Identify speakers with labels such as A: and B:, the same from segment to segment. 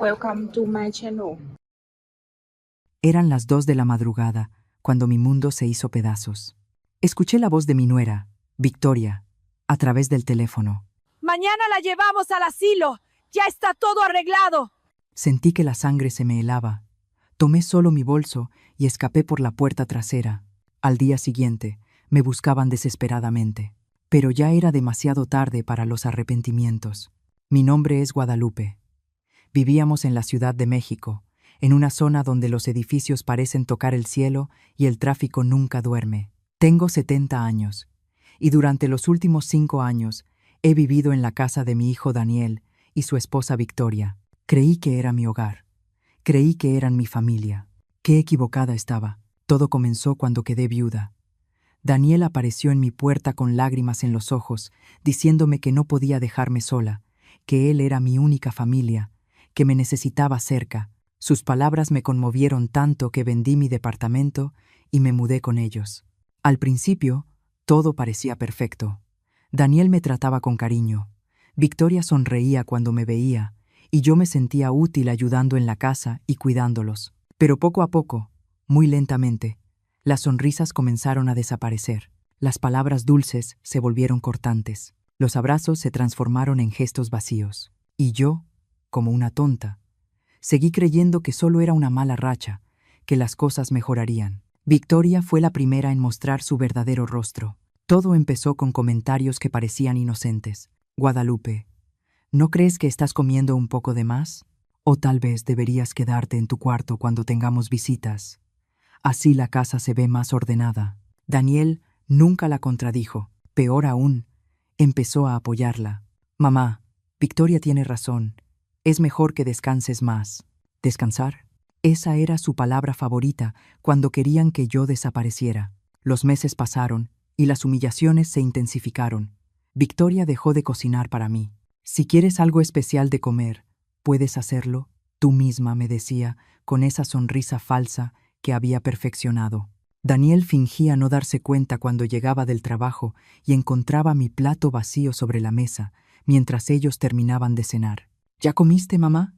A: Welcome to my channel.
B: Eran las 2 de la madrugada, cuando mi mundo se hizo pedazos. Escuché la voz de mi nuera, Victoria, a través del teléfono.
C: Mañana la llevamos al asilo. Ya está todo arreglado.
B: Sentí que la sangre se me helaba. Tomé solo mi bolso y escapé por la puerta trasera. Al día siguiente, me buscaban desesperadamente. Pero ya era demasiado tarde para los arrepentimientos. Mi nombre es Guadalupe. Vivíamos en la Ciudad de México, en una zona donde los edificios parecen tocar el cielo y el tráfico nunca duerme. Tengo 70 años, y durante los últimos 5 años he vivido en la casa de mi hijo Daniel y su esposa Victoria. Creí que era mi hogar. Creí que eran mi familia. Qué equivocada estaba. Todo comenzó cuando quedé viuda. Daniel apareció en mi puerta con lágrimas en los ojos, diciéndome que no podía dejarme sola, que él era mi única familia, que me necesitaba cerca. Sus palabras me conmovieron tanto que vendí mi departamento y me mudé con ellos. Al principio, todo parecía perfecto. Daniel me trataba con cariño. Victoria sonreía cuando me veía, y yo me sentía útil ayudando en la casa y cuidándolos. Pero poco a poco, muy lentamente, las sonrisas comenzaron a desaparecer. Las palabras dulces se volvieron cortantes. Los abrazos se transformaron en gestos vacíos. Y yo, como una tonta, seguí creyendo que solo era una mala racha, que las cosas mejorarían. Victoria fue la primera en mostrar su verdadero rostro. Todo empezó con comentarios que parecían inocentes. Guadalupe, ¿no crees que estás comiendo un poco de más? O tal vez deberías quedarte en tu cuarto cuando tengamos visitas. Así la casa se ve más ordenada. Daniel nunca la contradijo. Peor aún, empezó a apoyarla. Mamá, Victoria tiene razón. Es mejor que descanses más. ¿Descansar? Esa era su palabra favorita cuando querían que yo desapareciera. Los meses pasaron y las humillaciones se intensificaron. Victoria dejó de cocinar para mí. Si quieres algo especial de comer, puedes hacerlo tú misma, me decía, con esa sonrisa falsa que había perfeccionado. Daniel fingía no darse cuenta cuando llegaba del trabajo y encontraba mi plato vacío sobre la mesa, mientras ellos terminaban de cenar. ¿Ya comiste, mamá?,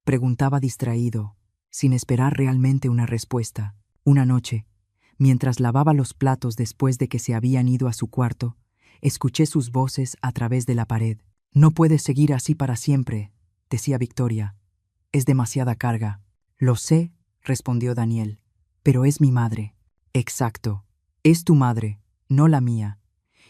B: preguntaba distraído, sin esperar realmente una respuesta. Una noche, mientras lavaba los platos después de que se habían ido a su cuarto, escuché sus voces a través de la pared. No puedes seguir así para siempre, decía Victoria. Es demasiada carga. Lo sé, respondió Daniel, pero es mi madre. Exacto, es tu madre, no la mía.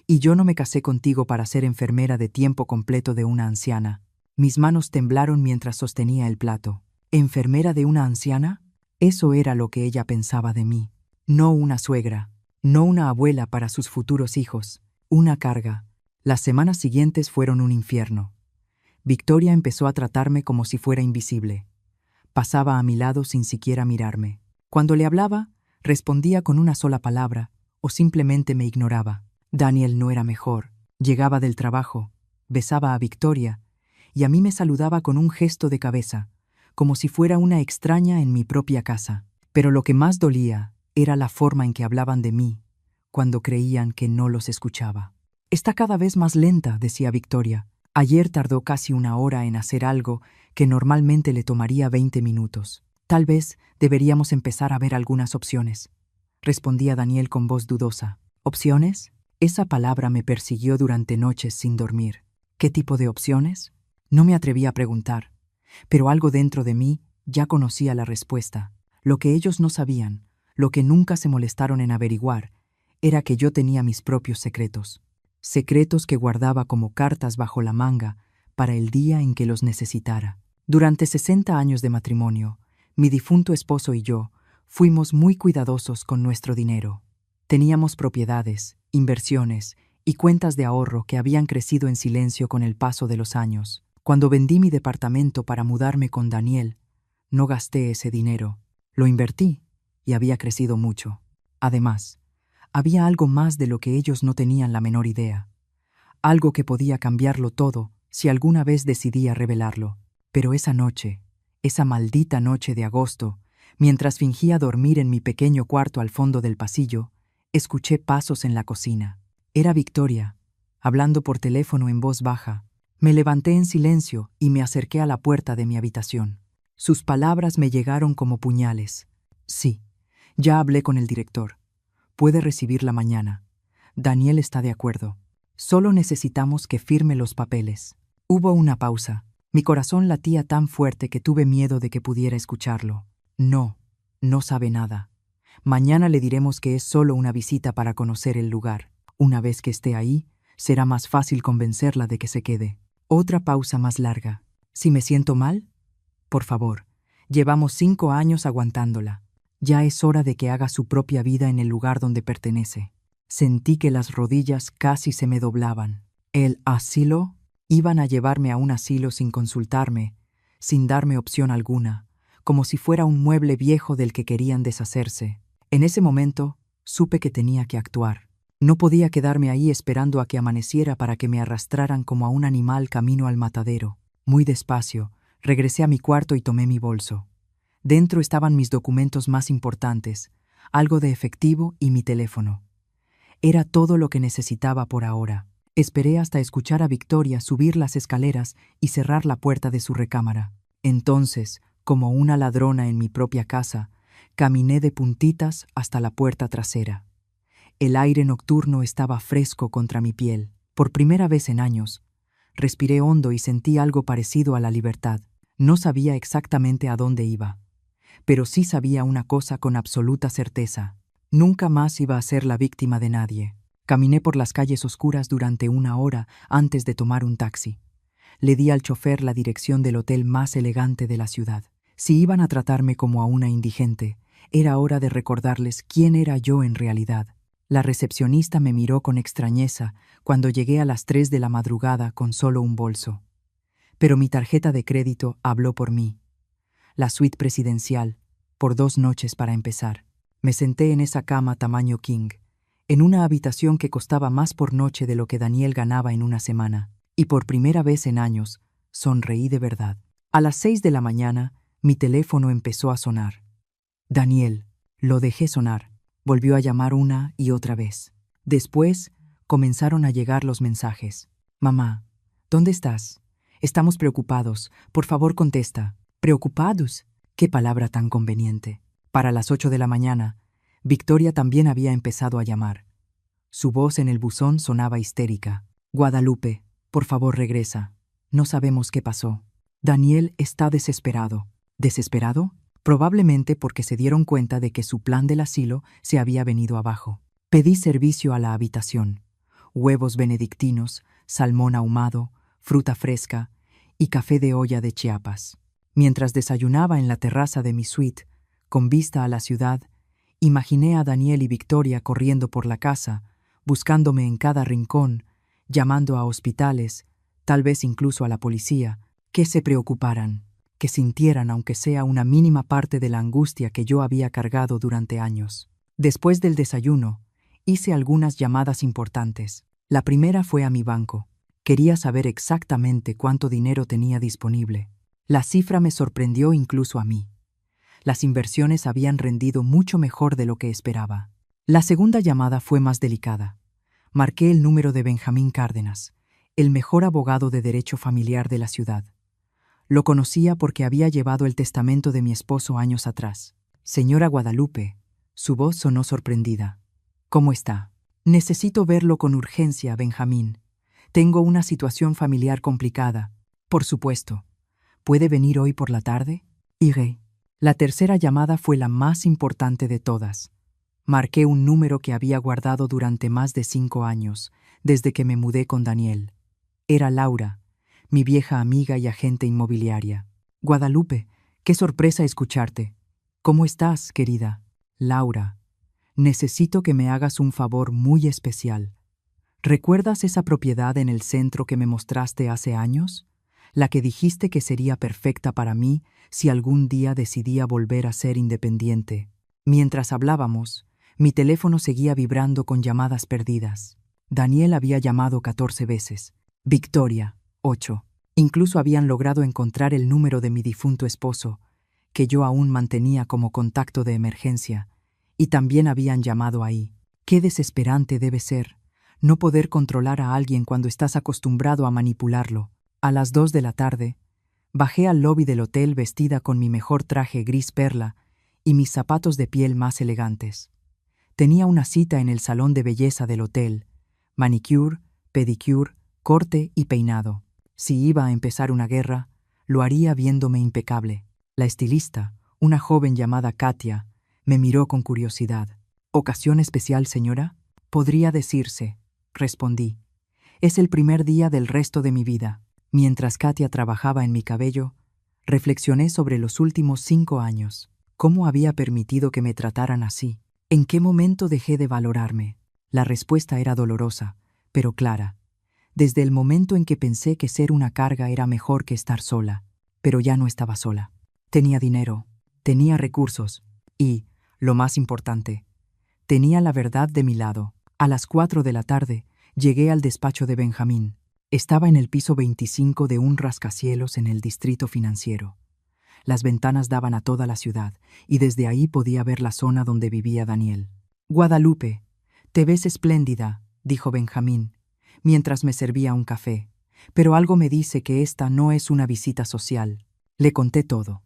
B: Y yo no me casé contigo para ser enfermera de tiempo completo de una anciana. Mis manos temblaron mientras sostenía el plato. ¿Enfermera de una anciana? Eso era lo que ella pensaba de mí. No una suegra, no una abuela para sus futuros hijos. Una carga. Las semanas siguientes fueron un infierno. Victoria empezó a tratarme como si fuera invisible. Pasaba a mi lado sin siquiera mirarme. Cuando le hablaba, respondía con una sola palabra o simplemente me ignoraba. Daniel no era mejor. Llegaba del trabajo, besaba a Victoria y a mí me saludaba con un gesto de cabeza, como si fuera una extraña en mi propia casa. Pero lo que más dolía era la forma en que hablaban de mí, cuando creían que no los escuchaba. Está cada vez más lenta, decía Victoria. Ayer tardó casi 1 hora en hacer algo que normalmente le tomaría 20 minutos. Tal vez deberíamos empezar a ver algunas opciones, respondía Daniel con voz dudosa. ¿Opciones? Esa palabra me persiguió durante noches sin dormir. ¿Qué tipo de opciones? No me atreví a preguntar, pero algo dentro de mí ya conocía la respuesta. Lo que ellos no sabían, lo que nunca se molestaron en averiguar, era que yo tenía mis propios secretos. Secretos que guardaba como cartas bajo la manga para el día en que los necesitara. Durante 60 años de matrimonio, mi difunto esposo y yo fuimos muy cuidadosos con nuestro dinero. Teníamos propiedades, inversiones y cuentas de ahorro que habían crecido en silencio con el paso de los años. Cuando vendí mi departamento para mudarme con Daniel, no gasté ese dinero. Lo invertí y había crecido mucho. Además, había algo más de lo que ellos no tenían la menor idea. Algo que podía cambiarlo todo si alguna vez decidía revelarlo. Pero esa noche, esa maldita noche de agosto, mientras fingía dormir en mi pequeño cuarto al fondo del pasillo, escuché pasos en la cocina. Era Victoria, hablando por teléfono en voz baja. Me levanté en silencio y me acerqué a la puerta de mi habitación. Sus palabras me llegaron como puñales. Sí, ya hablé con el director. Puede recibirla mañana. Daniel está de acuerdo. Solo necesitamos que firme los papeles. Hubo una pausa. Mi corazón latía tan fuerte que tuve miedo de que pudiera escucharlo. No, no sabe nada. Mañana le diremos que es solo una visita para conocer el lugar. Una vez que esté ahí, será más fácil convencerla de que se quede. Otra pausa más larga. ¿Si me siento mal? Por favor, llevamos 5 años aguantándola. Ya es hora de que haga su propia vida en el lugar donde pertenece. Sentí que las rodillas casi se me doblaban. ¿El asilo? Iban a llevarme a un asilo sin consultarme, sin darme opción alguna, como si fuera un mueble viejo del que querían deshacerse. En ese momento, supe que tenía que actuar. No podía quedarme ahí esperando a que amaneciera para que me arrastraran como a un animal camino al matadero. Muy despacio, regresé a mi cuarto y tomé mi bolso. Dentro estaban mis documentos más importantes, algo de efectivo y mi teléfono. Era todo lo que necesitaba por ahora. Esperé hasta escuchar a Victoria subir las escaleras y cerrar la puerta de su recámara. Entonces, como una ladrona en mi propia casa, caminé de puntitas hasta la puerta trasera. El aire nocturno estaba fresco contra mi piel. Por primera vez en años, respiré hondo y sentí algo parecido a la libertad. No sabía exactamente a dónde iba, pero sí sabía una cosa con absoluta certeza. Nunca más iba a ser la víctima de nadie. Caminé por las calles oscuras durante 1 hora antes de tomar un taxi. Le di al chofer la dirección del hotel más elegante de la ciudad. Si iban a tratarme como a una indigente, era hora de recordarles quién era yo en realidad. La recepcionista me miró con extrañeza cuando llegué a las 3 de la madrugada con solo un bolso. Pero mi tarjeta de crédito habló por mí. La suite presidencial, por 2 noches para empezar. Me senté en esa cama tamaño king, en una habitación que costaba más por noche de lo que Daniel ganaba en una semana, y por primera vez en años, sonreí de verdad. A las 6 de la mañana, mi teléfono empezó a sonar. Daniel, lo dejé sonar. Volvió a llamar una y otra vez. Después, comenzaron a llegar los mensajes. Mamá, ¿dónde estás? Estamos preocupados. Por favor, contesta. ¿Preocupados? Qué palabra tan conveniente. Para las 8 de la mañana, Victoria también había empezado a llamar. Su voz en el buzón sonaba histérica. Guadalupe, por favor regresa. No sabemos qué pasó. Daniel está desesperado. ¿Desesperado? Probablemente porque se dieron cuenta de que su plan del asilo se había venido abajo. Pedí servicio a la habitación. Huevos benedictinos, salmón ahumado, fruta fresca y café de olla de Chiapas. Mientras desayunaba en la terraza de mi suite, con vista a la ciudad, imaginé a Daniel y Victoria corriendo por la casa, buscándome en cada rincón, llamando a hospitales, tal vez incluso a la policía, que se preocuparan, que sintieran aunque sea una mínima parte de la angustia que yo había cargado durante años. Después del desayuno, hice algunas llamadas importantes. La primera fue a mi banco. Quería saber exactamente cuánto dinero tenía disponible. La cifra me sorprendió incluso a mí. Las inversiones habían rendido mucho mejor de lo que esperaba. La segunda llamada fue más delicada. Marqué el número de Benjamín Cárdenas, el mejor abogado de derecho familiar de la ciudad. Lo conocía porque había llevado el testamento de mi esposo años atrás. Señora Guadalupe, su voz sonó sorprendida. ¿Cómo está? Necesito verlo con urgencia, Benjamín. Tengo una situación familiar complicada. Por supuesto. ¿Puede venir hoy por la tarde? Iré. La tercera llamada fue la más importante de todas. Marqué un número que había guardado durante más de 5 años, desde que me mudé con Daniel. Era Laura, mi vieja amiga y agente inmobiliaria. Guadalupe, qué sorpresa escucharte. ¿Cómo estás, querida? Laura, necesito que me hagas un favor muy especial. ¿Recuerdas esa propiedad en el centro que me mostraste hace años? La que dijiste que sería perfecta para mí si algún día decidía volver a ser independiente. Mientras hablábamos, mi teléfono seguía vibrando con llamadas perdidas. Daniel había llamado 14 veces. Victoria, 8. Incluso habían logrado encontrar el número de mi difunto esposo, que yo aún mantenía como contacto de emergencia, y también habían llamado ahí. Qué desesperante debe ser no poder controlar a alguien cuando estás acostumbrado a manipularlo. A las 2 de la tarde, bajé al lobby del hotel vestida con mi mejor traje gris perla y mis zapatos de piel más elegantes. Tenía una cita en el salón de belleza del hotel, manicure, pedicure, corte y peinado. Si iba a empezar una guerra, lo haría viéndome impecable. La estilista, una joven llamada Katia, me miró con curiosidad. «¿Ocasión especial, señora?» «Podría decirse», respondí. «Es el primer día del resto de mi vida». Mientras Katia trabajaba en mi cabello, reflexioné sobre los últimos 5 años. ¿Cómo había permitido que me trataran así? ¿En qué momento dejé de valorarme? La respuesta era dolorosa, pero clara. Desde el momento en que pensé que ser una carga era mejor que estar sola. Pero ya no estaba sola. Tenía dinero, tenía recursos y, lo más importante, tenía la verdad de mi lado. A las 4 de la tarde, llegué al despacho de Benjamín. Estaba en el piso 25 de un rascacielos en el distrito financiero. Las ventanas daban a toda la ciudad, y desde ahí podía ver la zona donde vivía Daniel. «Guadalupe, te ves espléndida», dijo Benjamín, mientras me servía un café. «Pero algo me dice que esta no es una visita social». Le conté todo.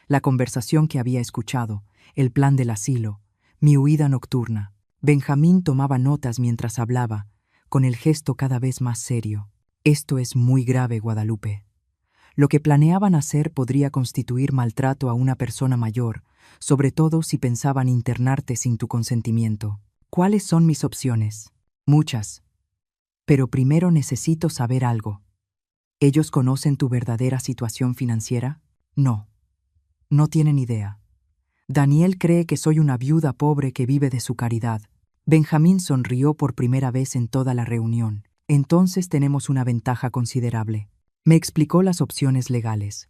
B: La conversación que había escuchado, el plan del asilo, mi huida nocturna. Benjamín tomaba notas mientras hablaba, con el gesto cada vez más serio. «Esto es muy grave, Guadalupe. Lo que planeaban hacer podría constituir maltrato a una persona mayor, sobre todo si pensaban internarte sin tu consentimiento. ¿Cuáles son mis opciones? Muchas. Pero primero necesito saber algo. ¿Ellos conocen tu verdadera situación financiera? No. No tienen idea. Daniel cree que soy una viuda pobre que vive de su caridad». Benjamín sonrió por primera vez en toda la reunión. «Entonces tenemos una ventaja considerable». Me explicó las opciones legales.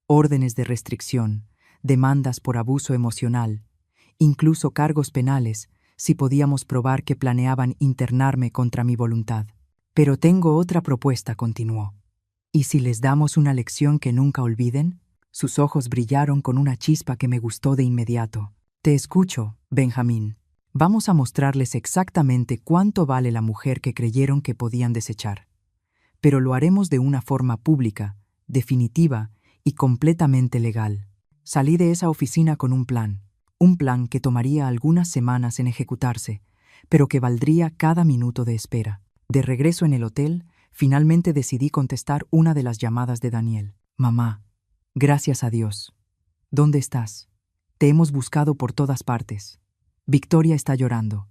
B: Órdenes de restricción, demandas por abuso emocional, incluso cargos penales, si podíamos probar que planeaban internarme contra mi voluntad. «Pero tengo otra propuesta», continuó. «¿Y si les damos una lección que nunca olviden?» Sus ojos brillaron con una chispa que me gustó de inmediato. «Te escucho, Benjamín. Vamos a mostrarles exactamente cuánto vale la mujer que creyeron que podían desechar. Pero lo haremos de una forma pública, definitiva y completamente legal». Salí de esa oficina con un plan que tomaría algunas semanas en ejecutarse, pero que valdría cada minuto de espera. De regreso en el hotel, finalmente decidí contestar una de las llamadas de Daniel. «Mamá, gracias a Dios. ¿Dónde estás? Te hemos buscado por todas partes. Victoria está llorando.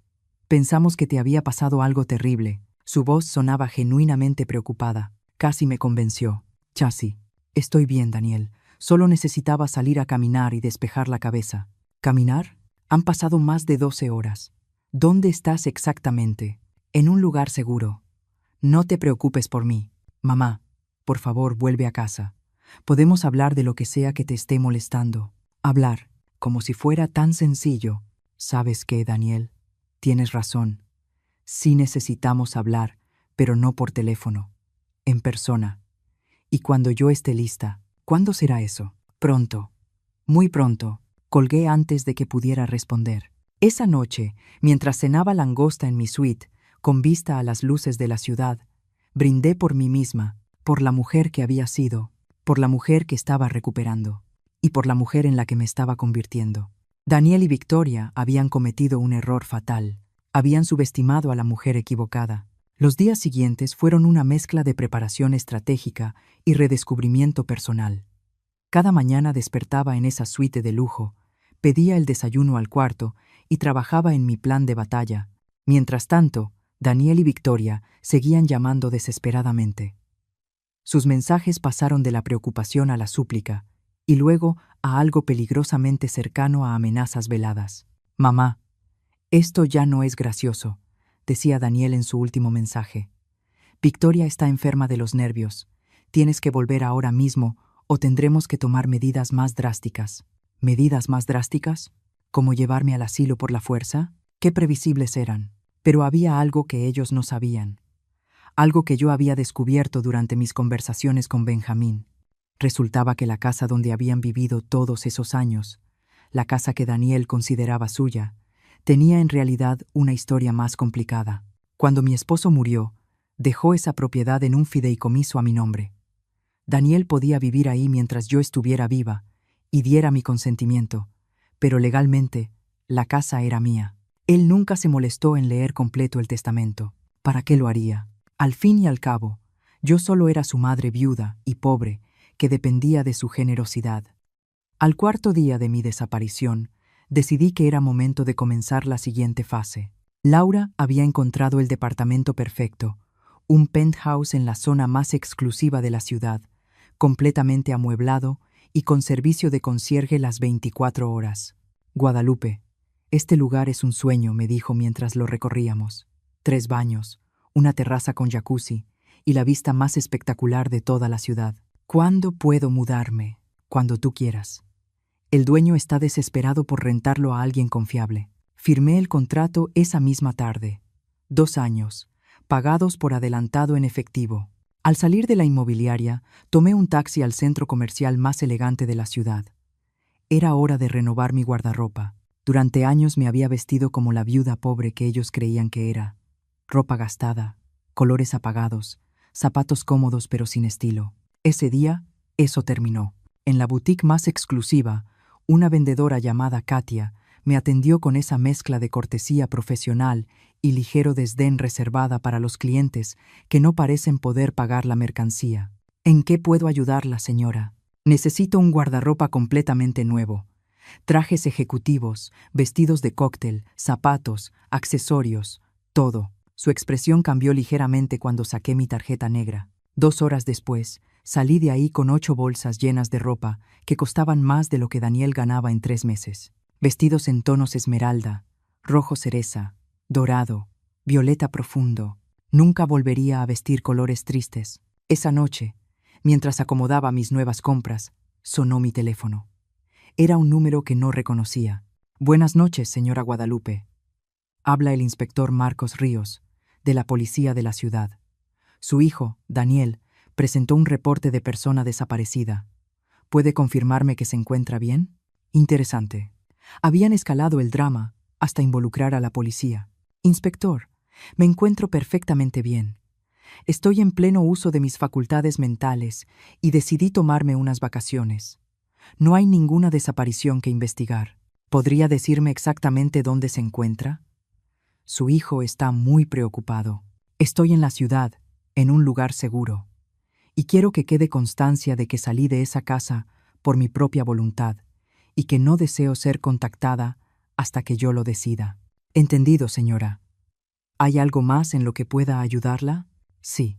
B: Pensamos que te había pasado algo terrible». Su voz sonaba genuinamente preocupada. Casi me convenció. «Chasi, estoy bien, Daniel. Solo necesitaba salir a caminar y despejar la cabeza». «¿Caminar? Han pasado más de 12 horas. ¿Dónde estás exactamente?» «En un lugar seguro. No te preocupes por mí. Mamá, por favor, vuelve a casa. Podemos hablar de lo que sea que te esté molestando». Hablar, como si fuera tan sencillo. «¿Sabes qué, Daniel? Tienes razón. Sí necesitamos hablar, pero no por teléfono. En persona. Y cuando yo esté lista». «¿Cuándo será eso?» «Pronto. Muy pronto». Colgué antes de que pudiera responder. Esa noche, mientras cenaba langosta en mi suite, con vista a las luces de la ciudad, brindé por mí misma, por la mujer que había sido, por la mujer que estaba recuperando, y por la mujer en la que me estaba convirtiendo. Daniel y Victoria habían cometido un error fatal. Habían subestimado a la mujer equivocada. Los días siguientes fueron una mezcla de preparación estratégica y redescubrimiento personal. Cada mañana despertaba en esa suite de lujo, pedía el desayuno al cuarto y trabajaba en mi plan de batalla. Mientras tanto, Daniel y Victoria seguían llamando desesperadamente. Sus mensajes pasaron de la preocupación a la súplica y luego a algo peligrosamente cercano a amenazas veladas. «Mamá, esto ya no es gracioso», decía Daniel en su último mensaje. «Victoria está enferma de los nervios. Tienes que volver ahora mismo o tendremos que tomar medidas más drásticas». ¿Medidas más drásticas? ¿Como llevarme al asilo por la fuerza? Qué previsibles eran. Pero había algo que ellos no sabían. Algo que yo había descubierto durante mis conversaciones con Benjamín. Resultaba que la casa donde habían vivido todos esos años, la casa que Daniel consideraba suya, tenía en realidad una historia más complicada. Cuando mi esposo murió, dejó esa propiedad en un fideicomiso a mi nombre. Daniel podía vivir ahí mientras yo estuviera viva y diera mi consentimiento, pero legalmente la casa era mía. Él nunca se molestó en leer completo el testamento. ¿Para qué lo haría? Al fin y al cabo, yo solo era su madre viuda y pobre, que dependía de su generosidad. Al cuarto día de mi desaparición, decidí que era momento de comenzar la siguiente fase. Laura había encontrado el departamento perfecto, un penthouse en la zona más exclusiva de la ciudad, completamente amueblado y con servicio de concierge las 24 horas. Guadalupe, este lugar es un sueño, me dijo mientras lo recorríamos. 3 baños, una terraza con jacuzzi y la vista más espectacular de toda la ciudad. ¿Cuándo puedo mudarme? Cuando tú quieras. El dueño está desesperado por rentarlo a alguien confiable. Firmé el contrato esa misma tarde. 2 años, pagados por adelantado en efectivo. Al salir de la inmobiliaria, tomé un taxi al centro comercial más elegante de la ciudad. Era hora de renovar mi guardarropa. Durante años me había vestido como la viuda pobre que ellos creían que era. Ropa gastada, colores apagados, zapatos cómodos pero sin estilo. Ese día, eso terminó. En la boutique más exclusiva, una vendedora llamada Katia me atendió con esa mezcla de cortesía profesional y ligero desdén reservada para los clientes que no parecen poder pagar la mercancía. ¿En qué puedo ayudarla, señora? Necesito un guardarropa completamente nuevo. Trajes ejecutivos, vestidos de cóctel, zapatos, accesorios, todo. Su expresión cambió ligeramente cuando saqué mi tarjeta negra. 2 horas después, salí de ahí con 8 bolsas llenas de ropa que costaban más de lo que Daniel ganaba en 3 meses. Vestidos en tonos esmeralda, rojo cereza, dorado, violeta profundo. Nunca volvería a vestir colores tristes. Esa noche, mientras acomodaba mis nuevas compras, sonó mi teléfono. Era un número que no reconocía. Buenas noches, señora Guadalupe. Habla el inspector Marcos Ríos, de la policía de la ciudad. Su hijo, Daniel, presentó un reporte de persona desaparecida. ¿Puede confirmarme que se encuentra bien? Interesante. Habían escalado el drama hasta involucrar a la policía. Inspector, me encuentro perfectamente bien. Estoy en pleno uso de mis facultades mentales y decidí tomarme unas vacaciones. No hay ninguna desaparición que investigar. ¿Podría decirme exactamente dónde se encuentra? Su hijo está muy preocupado. Estoy en la ciudad, en un lugar seguro. Y quiero que quede constancia de que salí de esa casa por mi propia voluntad y que no deseo ser contactada hasta que yo lo decida. Entendido, señora. ¿Hay algo más en lo que pueda ayudarla? Sí.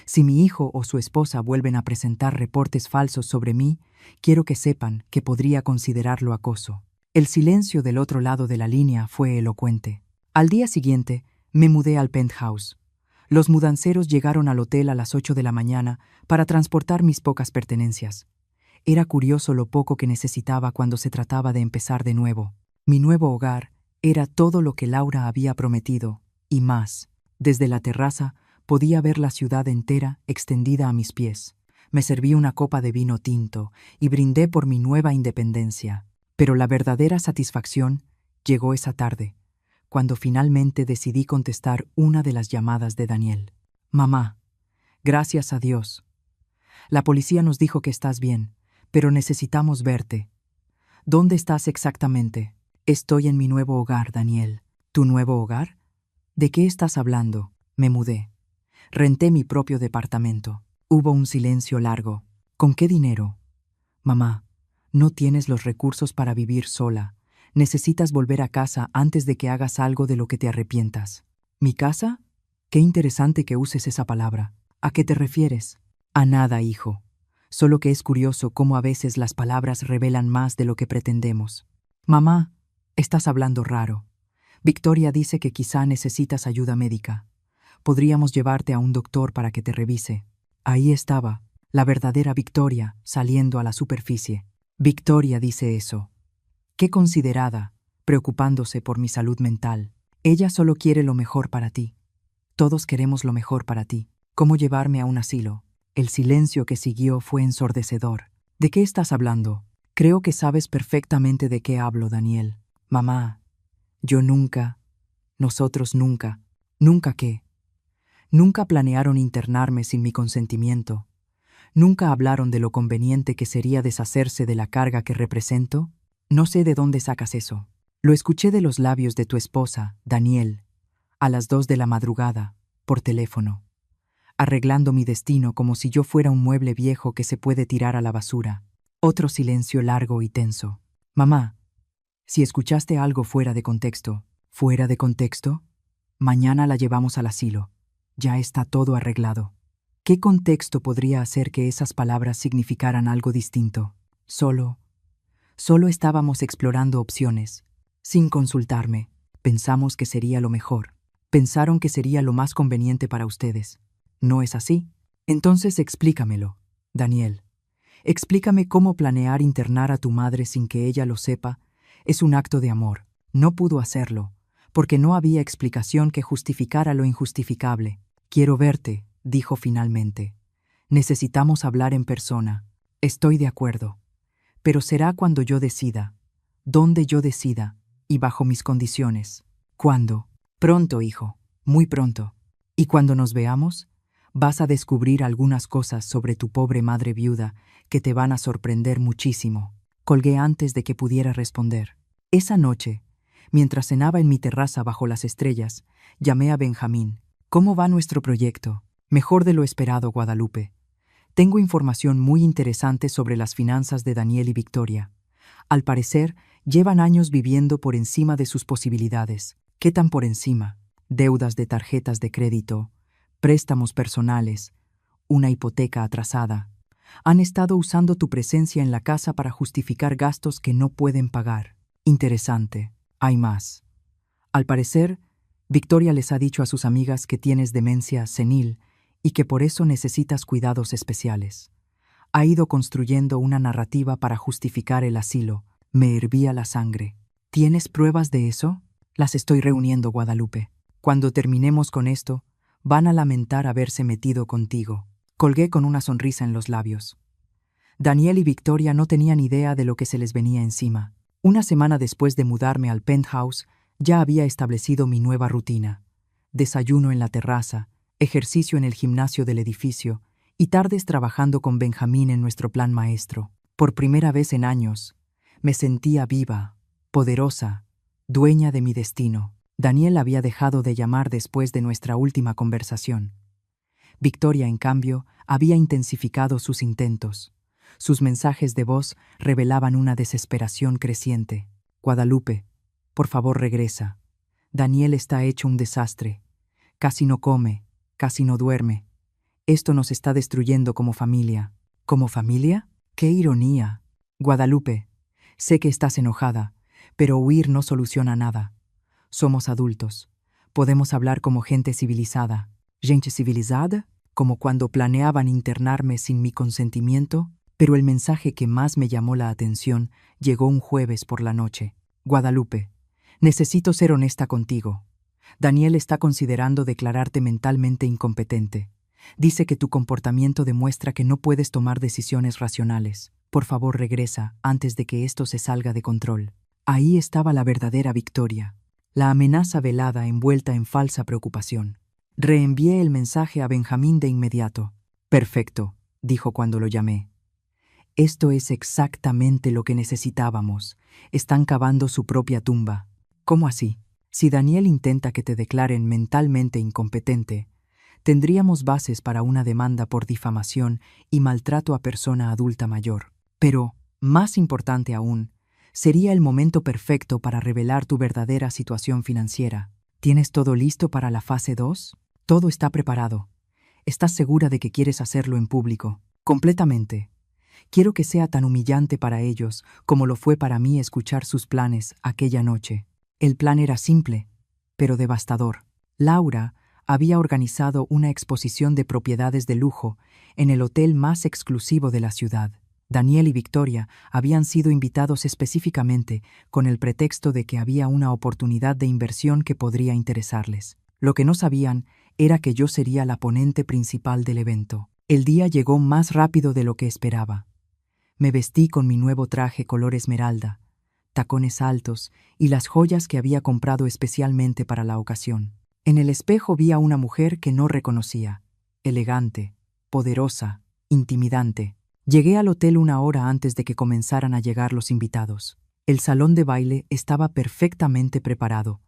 B: Si mi hijo o su esposa vuelven a presentar reportes falsos sobre mí, quiero que sepan que podría considerarlo acoso. El silencio del otro lado de la línea fue elocuente. Al día siguiente, me mudé al penthouse. Los mudanceros llegaron al hotel a las 8 de la mañana para transportar mis pocas pertenencias. Era curioso lo poco que necesitaba cuando se trataba de empezar de nuevo. Mi nuevo hogar era todo lo que Laura había prometido, y más. Desde la terraza podía ver la ciudad entera extendida a mis pies. Me serví una copa de vino tinto y brindé por mi nueva independencia. Pero la verdadera satisfacción llegó esa tarde, cuando finalmente decidí contestar una de las llamadas de Daniel. Mamá, gracias a Dios. La policía nos dijo que estás bien, pero necesitamos verte. ¿Dónde estás exactamente? Estoy en mi nuevo hogar, Daniel. ¿Tu nuevo hogar? ¿De qué estás hablando? Me mudé. Renté mi propio departamento. Hubo un silencio largo. ¿Con qué dinero? Mamá, no tienes los recursos para vivir sola. Necesitas volver a casa antes de que hagas algo de lo que te arrepientas. ¿Mi casa? Qué interesante que uses esa palabra. ¿A qué te refieres? A nada, hijo. Solo que es curioso cómo a veces las palabras revelan más de lo que pretendemos. Mamá, estás hablando raro. Victoria dice que quizá necesitas ayuda médica. Podríamos llevarte a un doctor para que te revise. Ahí estaba, la verdadera Victoria, saliendo a la superficie. Victoria dice eso. Qué considerada, preocupándose por mi salud mental. Ella solo quiere lo mejor para ti. Todos queremos lo mejor para ti. ¿Cómo llevarme a un asilo? El silencio que siguió fue ensordecedor. ¿De qué estás hablando? Creo que sabes perfectamente de qué hablo, Daniel. Mamá, yo nunca, nosotros nunca, ¿nunca qué? Nunca planearon internarme sin mi consentimiento. ¿Nunca hablaron de lo conveniente que sería deshacerse de la carga que represento? No sé de dónde sacas eso. Lo escuché de los labios de tu esposa, Daniel, a las 2 de la madrugada, por teléfono, arreglando mi destino como si yo fuera un mueble viejo que se puede tirar a la basura. Otro silencio largo y tenso. Mamá, si escuchaste algo fuera de contexto, mañana la llevamos al asilo. Ya está todo arreglado. ¿Qué contexto podría hacer que esas palabras significaran algo distinto? Solo estábamos explorando opciones, sin consultarme. Pensamos que sería lo mejor. Pensaron que sería lo más conveniente para ustedes. ¿No es así? Entonces explícamelo, Daniel. Explícame cómo planear internar a tu madre sin que ella lo sepa. Es un acto de amor. No pudo hacerlo, porque no había explicación que justificara lo injustificable. Quiero verte, dijo finalmente. Necesitamos hablar en persona. Estoy de acuerdo. Pero será cuando yo decida, donde yo decida, y bajo mis condiciones. ¿Cuándo? Pronto, hijo, muy pronto. Y cuando nos veamos, vas a descubrir algunas cosas sobre tu pobre madre viuda que te van a sorprender muchísimo. Colgué antes de que pudiera responder. Esa noche, mientras cenaba en mi terraza bajo las estrellas, llamé a Benjamín. ¿Cómo va nuestro proyecto? Mejor de lo esperado, Guadalupe. Tengo información muy interesante sobre las finanzas de Daniel y Victoria. Al parecer, llevan años viviendo por encima de sus posibilidades. ¿Qué tan por encima? Deudas de tarjetas de crédito, préstamos personales, una hipoteca atrasada. Han estado usando tu presencia en la casa para justificar gastos que no pueden pagar. Interesante. Hay más. Al parecer, Victoria les ha dicho a sus amigas que tienes demencia senil y que por eso necesitas cuidados especiales. Ha ido construyendo una narrativa para justificar el asilo. Me hervía la sangre. ¿Tienes pruebas de eso? Las estoy reuniendo, Guadalupe. Cuando terminemos con esto, van a lamentar haberse metido contigo. Colgué con una sonrisa en los labios. Daniel y Victoria no tenían idea de lo que se les venía encima. Una semana después de mudarme al penthouse, ya había establecido mi nueva rutina. Desayuno en la terraza, ejercicio en el gimnasio del edificio y tardes trabajando con Benjamín en nuestro plan maestro. Por primera vez en años, me sentía viva, poderosa, dueña de mi destino. Daniel había dejado de llamar después de nuestra última conversación. Victoria, en cambio, había intensificado sus intentos. Sus mensajes de voz revelaban una desesperación creciente. Guadalupe, por favor regresa. Daniel está hecho un desastre. Casi no come, casi no duerme. Esto nos está destruyendo como familia. ¿Como familia? ¡Qué ironía! Guadalupe, sé que estás enojada, pero huir no soluciona nada. Somos adultos. Podemos hablar como gente civilizada. ¿Gente civilizada? Como cuando planeaban internarme sin mi consentimiento. Pero el mensaje que más me llamó la atención llegó un jueves por la noche. Guadalupe, necesito ser honesta contigo. Daniel está considerando declararte mentalmente incompetente. Dice que tu comportamiento demuestra que no puedes tomar decisiones racionales. Por favor, regresa antes de que esto se salga de control. Ahí estaba la verdadera Victoria, la amenaza velada envuelta en falsa preocupación. Reenvié el mensaje a Benjamín de inmediato. Perfecto, dijo cuando lo llamé. Esto es exactamente lo que necesitábamos. Están cavando su propia tumba. ¿Cómo así? Si Daniel intenta que te declaren mentalmente incompetente, tendríamos bases para una demanda por difamación y maltrato a persona adulta mayor. Pero, más importante aún, sería el momento perfecto para revelar tu verdadera situación financiera. ¿Tienes todo listo para la fase 2? Todo está preparado. ¿Estás segura de que quieres hacerlo en público? Completamente. Quiero que sea tan humillante para ellos como lo fue para mí escuchar sus planes aquella noche. El plan era simple, pero devastador. Laura había organizado una exposición de propiedades de lujo en el hotel más exclusivo de la ciudad. Daniel y Victoria habían sido invitados específicamente con el pretexto de que había una oportunidad de inversión que podría interesarles. Lo que no sabían era que yo sería la ponente principal del evento. El día llegó más rápido de lo que esperaba. Me vestí con mi nuevo traje color esmeralda, tacones altos y las joyas que había comprado especialmente para la ocasión. En el espejo vi a una mujer que no reconocía, elegante, poderosa, intimidante. Llegué al hotel 1 hora antes de que comenzaran a llegar los invitados. El salón de baile estaba perfectamente preparado.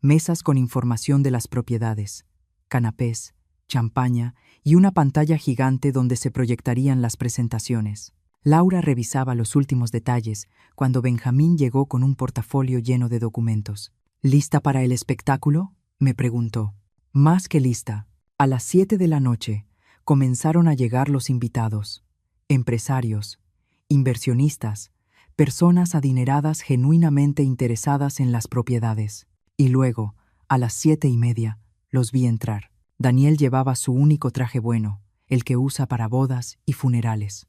B: Mesas con información de las propiedades, canapés, champaña y una pantalla gigante donde se proyectarían las presentaciones. Laura revisaba los últimos detalles cuando Benjamín llegó con un portafolio lleno de documentos. ¿Lista para el espectáculo?, me preguntó. Más que lista. A las 7 de la noche comenzaron a llegar los invitados. Empresarios, inversionistas, personas adineradas genuinamente interesadas en las propiedades. Y luego, a las 7:30, los vi entrar. Daniel llevaba su único traje bueno, el que usa para bodas y funerales.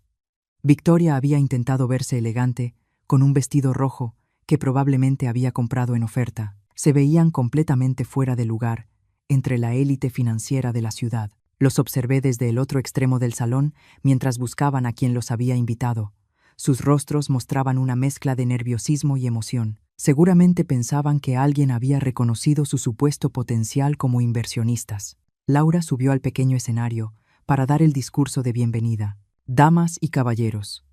B: Victoria había intentado verse elegante, con un vestido rojo que probablemente había comprado en oferta. Se veían completamente fuera de lugar, entre la élite financiera de la ciudad. Los observé desde el otro extremo del salón mientras buscaban a quien los había invitado. Sus rostros mostraban una mezcla de nerviosismo y emoción. Seguramente pensaban que alguien había reconocido su supuesto potencial como inversionistas. Laura subió al pequeño escenario para dar el discurso de bienvenida. Damas y caballeros,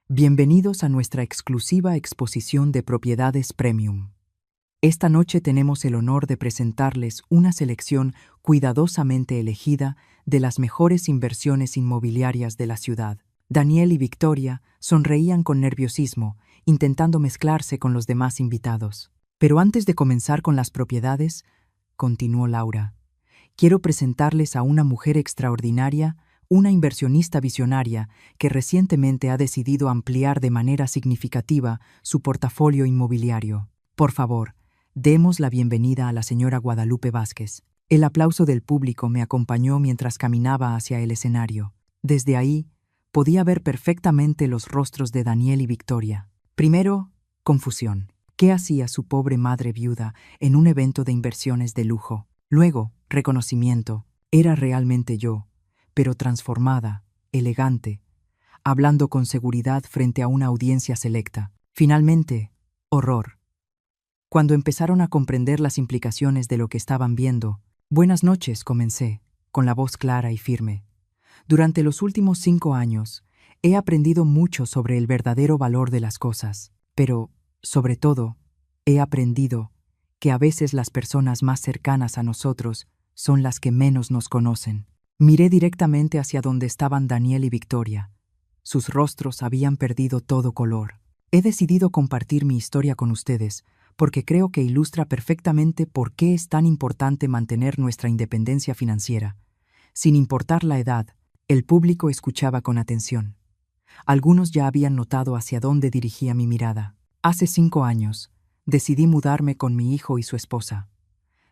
B: bienvenidos a nuestra exclusiva exposición de propiedades premium. Esta noche tenemos el honor de presentarles una selección cuidadosamente elegida de las mejores inversiones inmobiliarias de la ciudad. Daniel y Victoria sonreían con nerviosismo, intentando mezclarse con los demás invitados. Pero antes de comenzar con las propiedades, continuó Laura, quiero presentarles a una mujer extraordinaria, una inversionista visionaria que recientemente ha decidido ampliar de manera significativa su portafolio inmobiliario. Por favor, demos la bienvenida a la señora Guadalupe Vázquez. El aplauso del público me acompañó mientras caminaba hacia el escenario. Desde ahí, podía ver perfectamente los rostros de Daniel y Victoria. Primero, confusión. ¿Qué hacía su pobre madre viuda en un evento de inversiones de lujo? Luego, reconocimiento. Era realmente yo, pero transformada, elegante, hablando con seguridad frente a una audiencia selecta. Finalmente, horror. Cuando empezaron a comprender las implicaciones de lo que estaban viendo, buenas noches, comencé, con la voz clara y firme. Durante los últimos 5 años, he aprendido mucho sobre el verdadero valor de las cosas, pero, sobre todo, he aprendido que a veces las personas más cercanas a nosotros son las que menos nos conocen. Miré directamente hacia donde estaban Daniel y Victoria. Sus rostros habían perdido todo color. He decidido compartir mi historia con ustedes porque creo que ilustra perfectamente por qué es tan importante mantener nuestra independencia financiera. Sin importar la edad, el público escuchaba con atención. Algunos ya habían notado hacia dónde dirigía mi mirada. Hace 5 años, decidí mudarme con mi hijo y su esposa.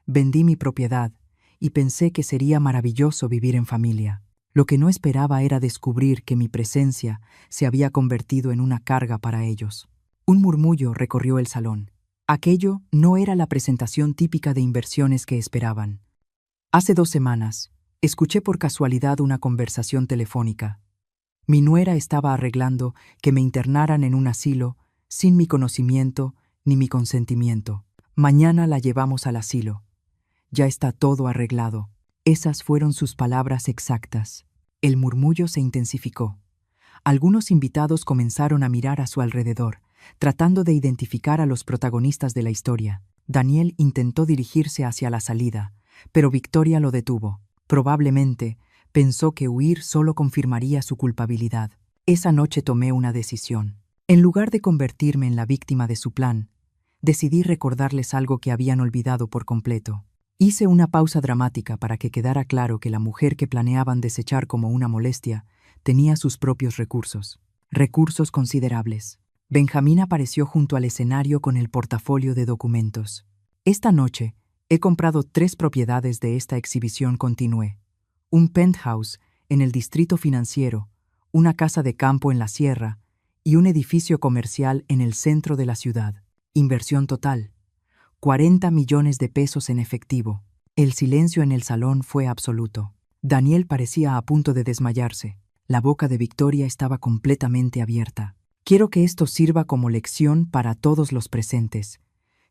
B: Vendí mi propiedad y pensé que sería maravilloso vivir en familia. Lo que no esperaba era descubrir que mi presencia se había convertido en una carga para ellos. Un murmullo recorrió el salón. Aquello no era la presentación típica de inversiones que esperaban. Hace 2 semanas, escuché por casualidad una conversación telefónica. Mi nuera estaba arreglando que me internaran en un asilo sin mi conocimiento ni mi consentimiento. Mañana la llevamos al asilo. Ya está todo arreglado. Esas fueron sus palabras exactas. El murmullo se intensificó. Algunos invitados comenzaron a mirar a su alrededor, tratando de identificar a los protagonistas de la historia. Daniel intentó dirigirse hacia la salida, pero Victoria lo detuvo. Probablemente pensó que huir solo confirmaría su culpabilidad. Esa noche tomé una decisión. En lugar de convertirme en la víctima de su plan, decidí recordarles algo que habían olvidado por completo. Hice una pausa dramática para que quedara claro que la mujer que planeaban desechar como una molestia tenía sus propios recursos. Recursos considerables. Benjamín apareció junto al escenario con el portafolio de documentos. Esta noche, he comprado 3 propiedades de esta exhibición, continué. Un penthouse en el distrito financiero, una casa de campo en la sierra y un edificio comercial en el centro de la ciudad. Inversión total: 40 millones de pesos en efectivo. El silencio en el salón fue absoluto. Daniel parecía a punto de desmayarse. La boca de Victoria estaba completamente abierta. Quiero que esto sirva como lección para todos los presentes.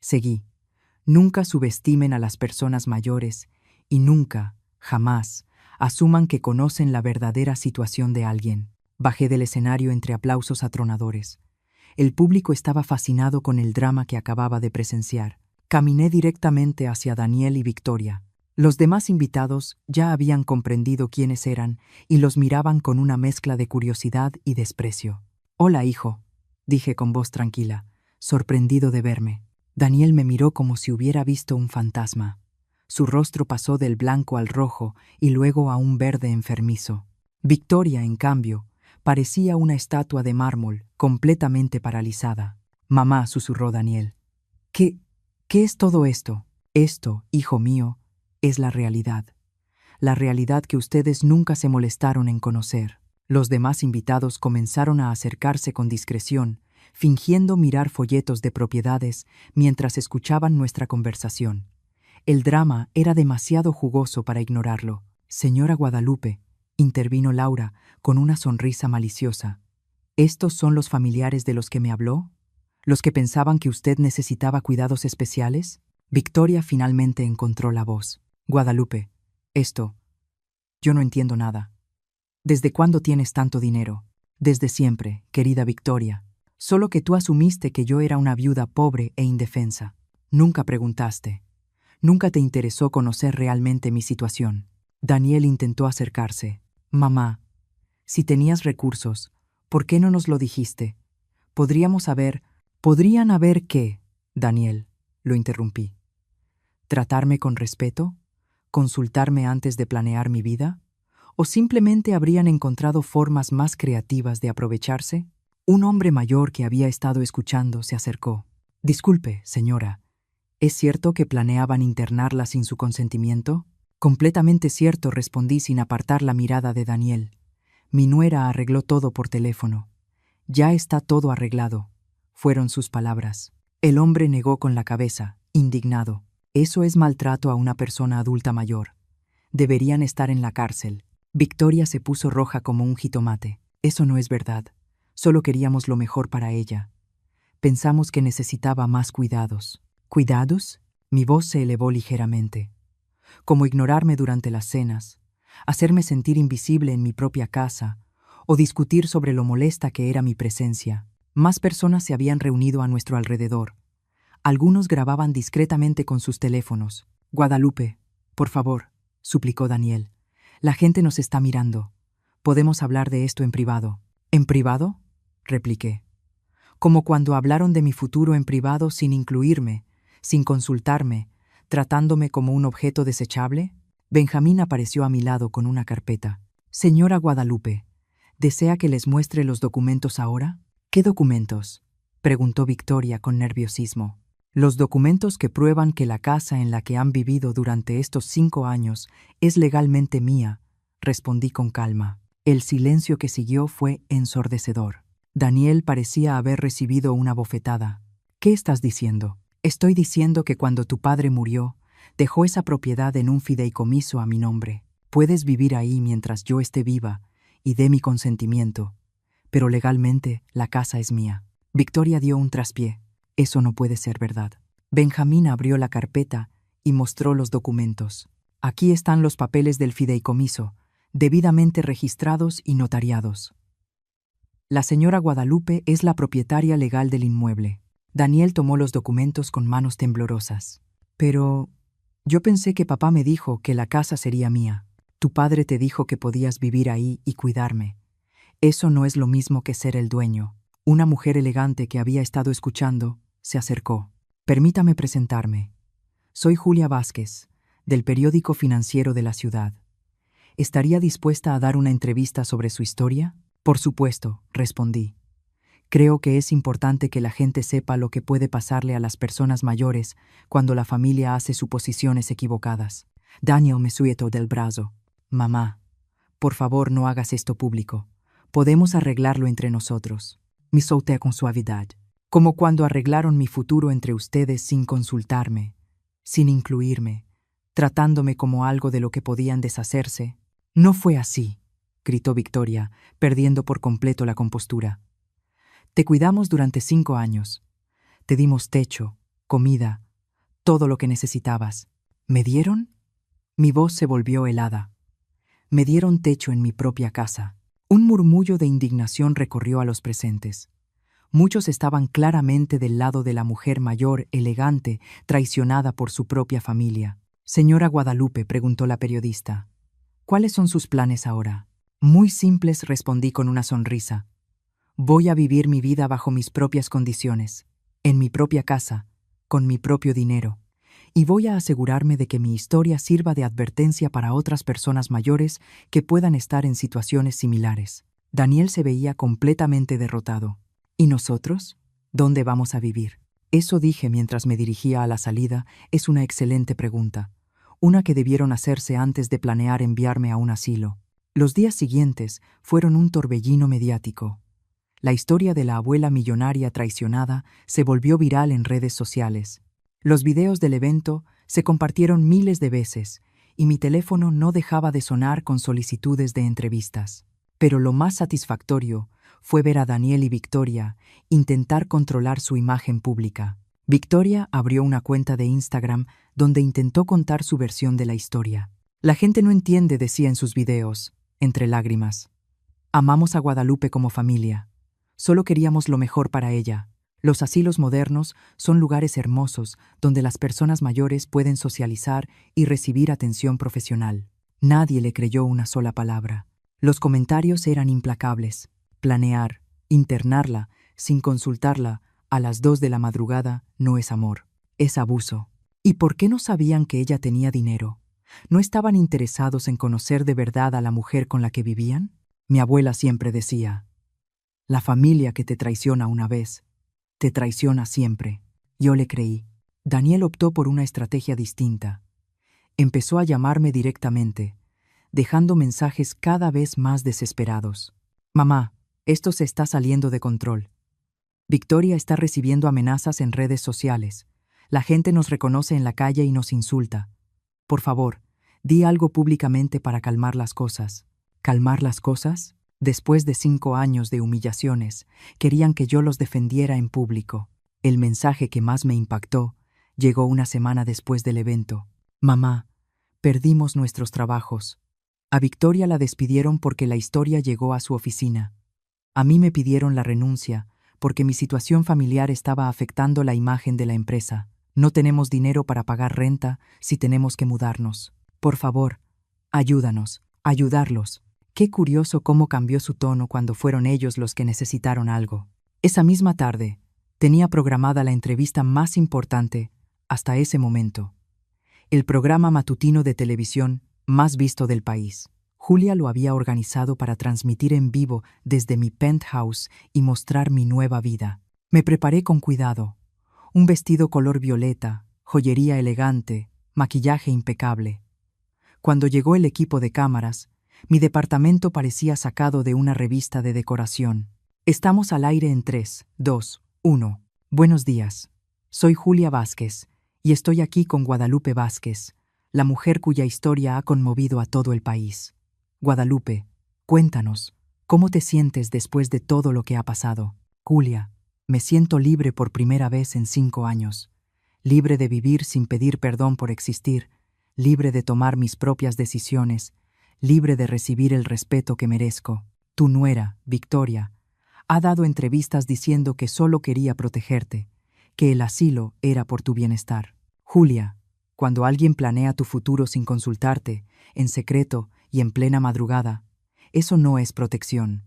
B: Seguí. Nunca subestimen a las personas mayores y nunca, jamás, Asuman que conocen la verdadera situación de alguien. Bajé del escenario entre aplausos atronadores. El público estaba fascinado con el drama que acababa de presenciar. Caminé directamente hacia Daniel y Victoria. Los demás invitados ya habían comprendido quiénes eran y los miraban con una mezcla de curiosidad y desprecio. «Hola, hijo», dije con voz tranquila, sorprendido de verme. Daniel me miró como si hubiera visto un fantasma. Su rostro pasó del blanco al rojo y luego a un verde enfermizo. Victoria, en cambio, parecía una estatua de mármol, completamente paralizada. «Mamá», susurró Daniel. ¿Qué es todo esto? Esto, hijo mío, es la realidad. La realidad que ustedes nunca se molestaron en conocer. Los demás invitados comenzaron a acercarse con discreción, fingiendo mirar folletos de propiedades mientras escuchaban nuestra conversación. El drama era demasiado jugoso para ignorarlo. «Señora Guadalupe», intervino Laura con una sonrisa maliciosa. «¿Estos son los familiares de los que me habló? ¿Los que pensaban que usted necesitaba cuidados especiales?» Victoria finalmente encontró la voz. «Guadalupe, yo no entiendo nada. ¿Desde cuándo tienes tanto dinero?» «Desde siempre, querida Victoria. Solo que tú asumiste que yo era una viuda pobre e indefensa. Nunca preguntaste. Nunca te interesó conocer realmente mi situación». Daniel intentó acercarse. «Mamá, si tenías recursos, ¿por qué no nos lo dijiste? ¿Podrían haber qué?» «Daniel», lo interrumpí. «¿Tratarme con respeto? ¿Consultarme antes de planear mi vida? ¿O simplemente habrían encontrado formas más creativas de aprovecharse?» Un hombre mayor que había estado escuchando se acercó. «Disculpe, señora, ¿es cierto que planeaban internarla sin su consentimiento?» «Completamente cierto», respondí sin apartar la mirada de Daniel. «Mi nuera arregló todo por teléfono. Ya está todo arreglado», fueron sus palabras. El hombre negó con la cabeza, indignado. «Eso es maltrato a una persona adulta mayor. Deberían estar en la cárcel». Victoria se puso roja como un jitomate. «Eso no es verdad. Solo queríamos lo mejor para ella. Pensamos que necesitaba más cuidados». «¿Cuidados?» Mi voz se elevó ligeramente. «Como ignorarme durante las cenas, hacerme sentir invisible en mi propia casa, o discutir sobre lo molesta que era mi presencia». Más personas se habían reunido a nuestro alrededor. Algunos grababan discretamente con sus teléfonos. «Guadalupe, por favor», suplicó Daniel. «La gente nos está mirando. Podemos hablar de esto en privado». «¿En privado?», repliqué. «Como cuando hablaron de mi futuro en privado sin incluirme, sin consultarme, tratándome como un objeto desechable». Benjamín apareció a mi lado con una carpeta. «Señora Guadalupe, ¿desea que les muestre los documentos ahora?» «¿Qué documentos?», preguntó Victoria con nerviosismo. «Los documentos que prueban que la casa en la que han vivido durante estos 5 años es legalmente mía», respondí con calma. El silencio que siguió fue ensordecedor. Daniel parecía haber recibido una bofetada. «¿Qué estás diciendo?» «Estoy diciendo que cuando tu padre murió, dejó esa propiedad en un fideicomiso a mi nombre. Puedes vivir ahí mientras yo esté viva y dé mi consentimiento, pero legalmente la casa es mía». Victoria dio un traspié. «Eso no puede ser verdad». Benjamín abrió la carpeta y mostró los documentos. «Aquí están los papeles del fideicomiso, debidamente registrados y notariados. La señora Guadalupe es la propietaria legal del inmueble». Daniel tomó los documentos con manos temblorosas. «Pero yo pensé que papá me dijo que la casa sería mía». «Tu padre te dijo que podías vivir ahí y cuidarme. Eso no es lo mismo que ser el dueño». Una mujer elegante que había estado escuchando se acercó. «Permítame presentarme. Soy Julia Vázquez, del periódico financiero de la ciudad. ¿Estaría dispuesta a dar una entrevista sobre su historia?» «Por supuesto», respondí. «Creo que es importante que la gente sepa lo que puede pasarle a las personas mayores cuando la familia hace suposiciones equivocadas». Daniel me sujetó del brazo. «Mamá, por favor no hagas esto público. Podemos arreglarlo entre nosotros». Me solté con suavidad, como cuando arreglaron mi futuro entre ustedes sin consultarme, sin incluirme, tratándome como algo de lo que podían deshacerse. «No fue así», gritó Victoria, perdiendo por completo la compostura. «Te cuidamos durante 5 años. Te dimos techo, comida, todo lo que necesitabas. ¿Me dieron?» Mi voz se volvió helada. Me dieron techo en mi propia casa. Un murmullo de indignación recorrió a los presentes. Muchos estaban claramente del lado de la mujer mayor, elegante, traicionada por su propia familia. «Señora Guadalupe», preguntó la periodista, «¿cuáles son sus planes ahora?» «Muy simples», respondí con una sonrisa. «Voy a vivir mi vida bajo mis propias condiciones, en mi propia casa, con mi propio dinero. Y voy a asegurarme de que mi historia sirva de advertencia para otras personas mayores que puedan estar en situaciones similares». Daniel se veía completamente derrotado. «¿Y nosotros? ¿Dónde vamos a vivir?» «Eso», dije mientras me dirigía a la salida, «es una excelente pregunta. Una que debieron hacerse antes de planear enviarme a un asilo». Los días siguientes fueron un torbellino mediático. La historia de la abuela millonaria traicionada se volvió viral en redes sociales. Los videos del evento se compartieron miles de veces y mi teléfono no dejaba de sonar con solicitudes de entrevistas. Pero lo más satisfactorio fue ver a Daniel y Victoria intentar controlar su imagen pública. Victoria abrió una cuenta de Instagram donde intentó contar su versión de la historia. «La gente no entiende», decía en sus videos, entre lágrimas. «Amamos a Guadalupe como familia. Solo queríamos lo mejor para ella. Los asilos modernos son lugares hermosos donde las personas mayores pueden socializar y recibir atención profesional». Nadie le creyó una sola palabra. Los comentarios eran implacables. Planear, internarla, sin consultarla, a las 2 de la madrugada no es amor, es abuso. ¿Y por qué no sabían que ella tenía dinero? ¿No estaban interesados en conocer de verdad a la mujer con la que vivían? Mi abuela siempre decía, «La familia que te traiciona una vez, te traiciona siempre». Yo le creí. Daniel optó por una estrategia distinta. Empezó a llamarme directamente, dejando mensajes cada vez más desesperados. «Mamá, esto se está saliendo de control. Victoria está recibiendo amenazas en redes sociales. La gente nos reconoce en la calle y nos insulta. Por favor, di algo públicamente para calmar las cosas». ¿Calmar las cosas? Después de 5 años de humillaciones, querían que yo los defendiera en público. El mensaje que más me impactó llegó una semana después del evento. «Mamá, perdimos nuestros trabajos. A Victoria la despidieron porque la historia llegó a su oficina. A mí me pidieron la renuncia porque mi situación familiar estaba afectando la imagen de la empresa. No tenemos dinero para pagar renta si tenemos que mudarnos. Por favor, ayúdanos, ayudarlos». Qué curioso cómo cambió su tono cuando fueron ellos los que necesitaron algo. Esa misma tarde, tenía programada la entrevista más importante hasta ese momento. El programa matutino de televisión más visto del país. Julia lo había organizado para transmitir en vivo desde mi penthouse y mostrar mi nueva vida. Me preparé con cuidado. Un vestido color violeta, joyería elegante, maquillaje impecable. Cuando llegó el equipo de cámaras, mi departamento parecía sacado de una revista de decoración. «Estamos al aire en 3, 2, 1. Buenos días. Soy Julia Vázquez y estoy aquí con Guadalupe Vázquez, la mujer cuya historia ha conmovido a todo el país. Guadalupe, cuéntanos, ¿cómo te sientes después de todo lo que ha pasado?» «Julia, me siento libre por primera vez en 5 años. Libre de vivir sin pedir perdón por existir, libre de tomar mis propias decisiones, libre de recibir el respeto que merezco. Tu nuera, Victoria, ha dado entrevistas diciendo que solo quería protegerte, que el asilo era por tu bienestar. Julia, cuando alguien planea tu futuro sin consultarte, en secreto y en plena madrugada, eso no es protección,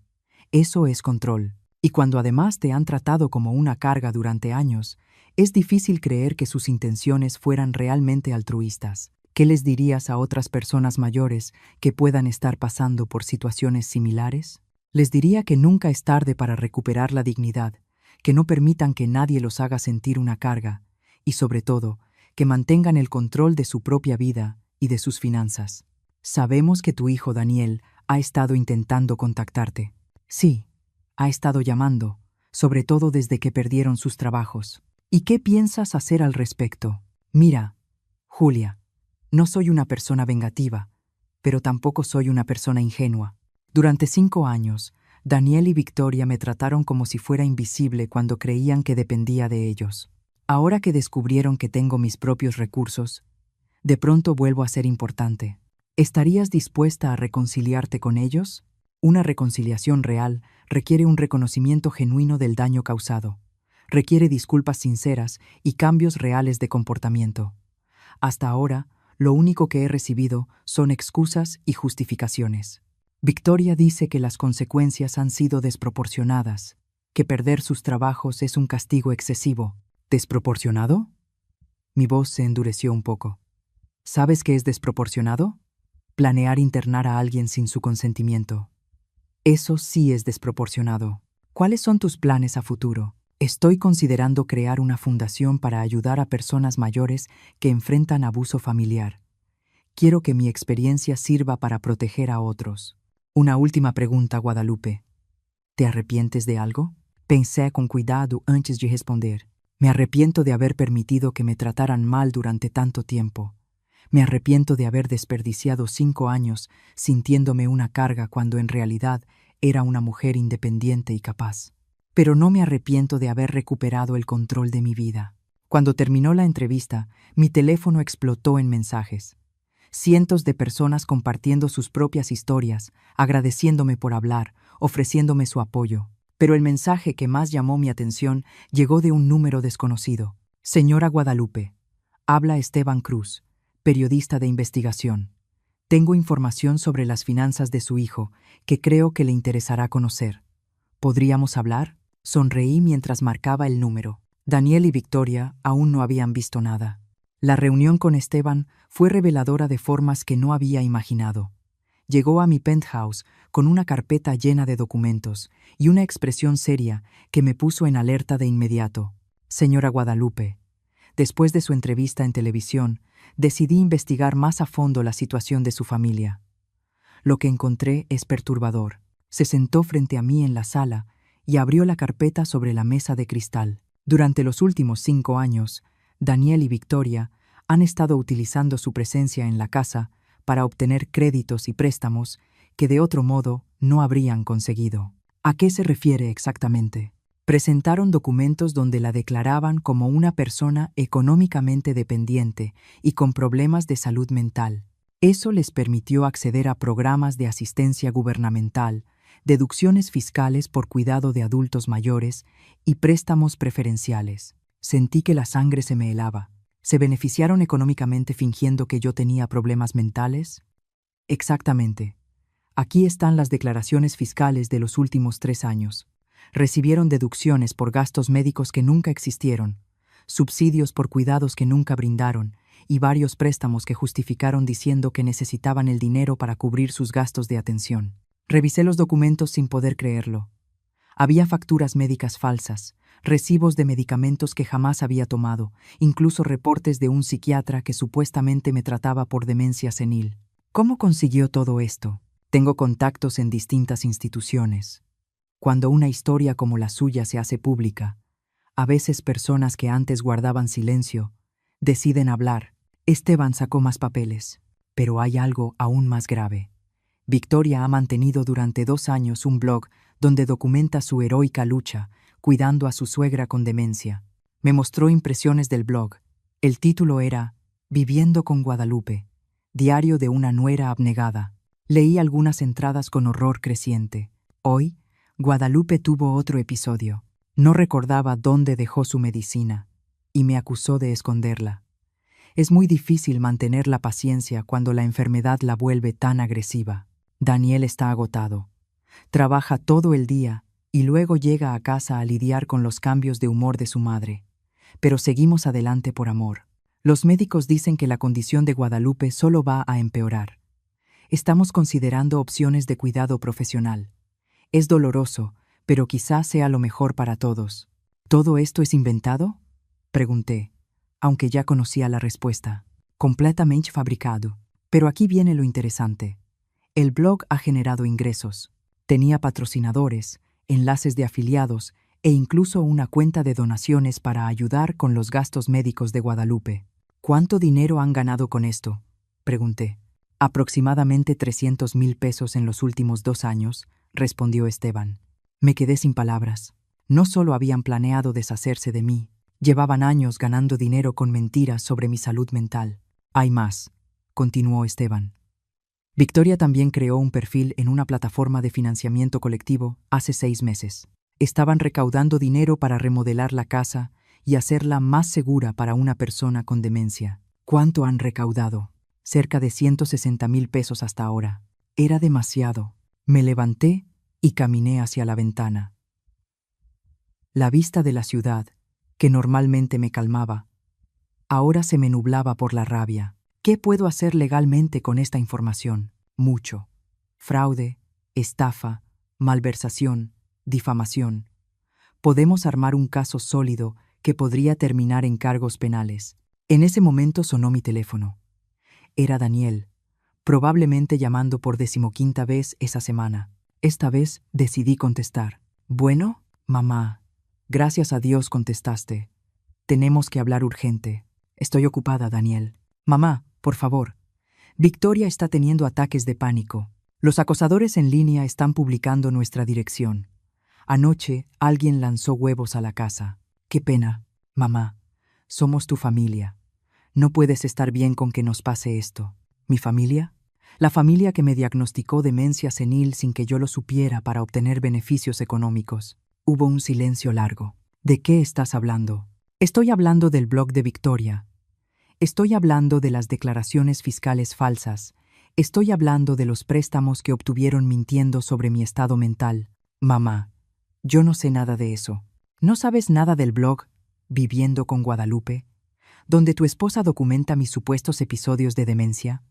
B: eso es control. Y cuando además te han tratado como una carga durante años, es difícil creer que sus intenciones fueran realmente altruistas. ¿Qué les dirías a otras personas mayores que puedan estar pasando por situaciones similares? Les diría que nunca es tarde para recuperar la dignidad, que no permitan que nadie los haga sentir una carga y, sobre todo, que mantengan el control de su propia vida y de sus finanzas. Sabemos que tu hijo Daniel ha estado intentando contactarte. Sí, ha estado llamando, sobre todo desde que perdieron sus trabajos. ¿Y qué piensas hacer al respecto? Mira, Julia, no soy una persona vengativa, pero tampoco soy una persona ingenua. Durante 5 años, Daniel y Victoria me trataron como si fuera invisible cuando creían que dependía de ellos. Ahora que descubrieron que tengo mis propios recursos, de pronto vuelvo a ser importante. ¿Estarías dispuesta a reconciliarte con ellos? Una reconciliación real requiere un reconocimiento genuino del daño causado. Requiere disculpas sinceras y cambios reales de comportamiento. Hasta ahora, lo único que he recibido son excusas y justificaciones. Victoria dice que las consecuencias han sido desproporcionadas, que perder sus trabajos es un castigo excesivo. ¿Desproporcionado? Mi voz se endureció un poco. ¿Sabes qué es desproporcionado? Planear internar a alguien sin su consentimiento. Eso sí es desproporcionado. ¿Cuáles son tus planes a futuro? Estoy considerando crear una fundación para ayudar a personas mayores que enfrentan abuso familiar. Quiero que mi experiencia sirva para proteger a otros. Una última pregunta, Guadalupe. ¿Te arrepientes de algo? Pensé con cuidado antes de responder. Me arrepiento de haber permitido que me trataran mal durante tanto tiempo. Me arrepiento de haber desperdiciado 5 años sintiéndome una carga cuando en realidad era una mujer independiente y capaz. Pero no me arrepiento de haber recuperado el control de mi vida. Cuando terminó la entrevista, mi teléfono explotó en mensajes. Cientos de personas compartiendo sus propias historias, agradeciéndome por hablar, ofreciéndome su apoyo. Pero el mensaje que más llamó mi atención llegó de un número desconocido. Señora Guadalupe, habla Esteban Cruz, periodista de investigación. Tengo información sobre las finanzas de su hijo que creo que le interesará conocer. ¿Podríamos hablar? Sonreí mientras marcaba el número. Daniel y Victoria aún no habían visto nada. La reunión con Esteban fue reveladora de formas que no había imaginado. Llegó a mi penthouse con una carpeta llena de documentos y una expresión seria que me puso en alerta de inmediato. Señora Guadalupe, después de su entrevista en televisión, decidí investigar más a fondo la situación de su familia. Lo que encontré es perturbador. Se sentó frente a mí en la sala y abrió la carpeta sobre la mesa de cristal. Durante los últimos 5 años, Daniel y Victoria han estado utilizando su presencia en la casa para obtener créditos y préstamos que de otro modo no habrían conseguido. ¿A qué se refiere exactamente? Presentaron documentos donde la declaraban como una persona económicamente dependiente y con problemas de salud mental. Eso les permitió acceder a programas de asistencia gubernamental, deducciones fiscales por cuidado de adultos mayores y préstamos preferenciales. Sentí que la sangre se me helaba. ¿Se beneficiaron económicamente fingiendo que yo tenía problemas mentales? Exactamente. Aquí están las declaraciones fiscales de los últimos 3 años. Recibieron deducciones por gastos médicos que nunca existieron, subsidios por cuidados que nunca brindaron y varios préstamos que justificaron diciendo que necesitaban el dinero para cubrir sus gastos de atención. Revisé los documentos sin poder creerlo. Había facturas médicas falsas, recibos de medicamentos que jamás había tomado, incluso reportes de un psiquiatra que supuestamente me trataba por demencia senil. ¿Cómo consiguió todo esto? Tengo contactos en distintas instituciones. Cuando una historia como la suya se hace pública, a veces personas que antes guardaban silencio deciden hablar. Esteban sacó más papeles, pero hay algo aún más grave. Victoria ha mantenido durante 2 años un blog donde documenta su heroica lucha, cuidando a su suegra con demencia. Me mostró impresiones del blog. El título era Viviendo con Guadalupe, diario de una nuera abnegada. Leí algunas entradas con horror creciente. Hoy, Guadalupe tuvo otro episodio. No recordaba dónde dejó su medicina, y me acusó de esconderla. Es muy difícil mantener la paciencia cuando la enfermedad la vuelve tan agresiva. Daniel está agotado. Trabaja todo el día y luego llega a casa a lidiar con los cambios de humor de su madre. Pero seguimos adelante por amor. Los médicos dicen que la condición de Guadalupe solo va a empeorar. Estamos considerando opciones de cuidado profesional. Es doloroso, pero quizás sea lo mejor para todos. ¿Todo esto es inventado? Pregunté, aunque ya conocía la respuesta. Completamente fabricado. Pero aquí viene lo interesante. El blog ha generado ingresos. Tenía patrocinadores, enlaces de afiliados e incluso una cuenta de donaciones para ayudar con los gastos médicos de Guadalupe. ¿Cuánto dinero han ganado con esto? Pregunté. Aproximadamente 300,000 pesos en los últimos 2 años, respondió Esteban. Me quedé sin palabras. No solo habían planeado deshacerse de mí, llevaban años ganando dinero con mentiras sobre mi salud mental. Hay más, continuó Esteban. Victoria también creó un perfil en una plataforma de financiamiento colectivo hace 6 meses. Estaban recaudando dinero para remodelar la casa y hacerla más segura para una persona con demencia. ¿Cuánto han recaudado? Cerca de 160,000 pesos hasta ahora. Era demasiado. Me levanté y caminé hacia la ventana. La vista de la ciudad, que normalmente me calmaba, ahora se me nublaba por la rabia. ¿Qué puedo hacer legalmente con esta información? Mucho. Fraude, estafa, malversación, difamación. Podemos armar un caso sólido que podría terminar en cargos penales. En ese momento sonó mi teléfono. Era Daniel, probablemente llamando por 15ª vez esa semana. Esta vez decidí contestar. Bueno, mamá, gracias a Dios contestaste. Tenemos que hablar urgente. Estoy ocupada, Daniel. Mamá, por favor. Victoria está teniendo ataques de pánico. Los acosadores en línea están publicando nuestra dirección. Anoche alguien lanzó huevos a la casa. Qué pena, mamá. Somos tu familia. No puedes estar bien con que nos pase esto. ¿Mi familia? La familia que me diagnosticó demencia senil sin que yo lo supiera para obtener beneficios económicos. Hubo un silencio largo. ¿De qué estás hablando? Estoy hablando del blog de Victoria. Estoy hablando de las declaraciones fiscales falsas. Estoy hablando de los préstamos que obtuvieron mintiendo sobre mi estado mental. Mamá, yo no sé nada de eso. ¿No sabes nada del blog Viviendo con Guadalupe, donde tu esposa documenta mis supuestos episodios de demencia?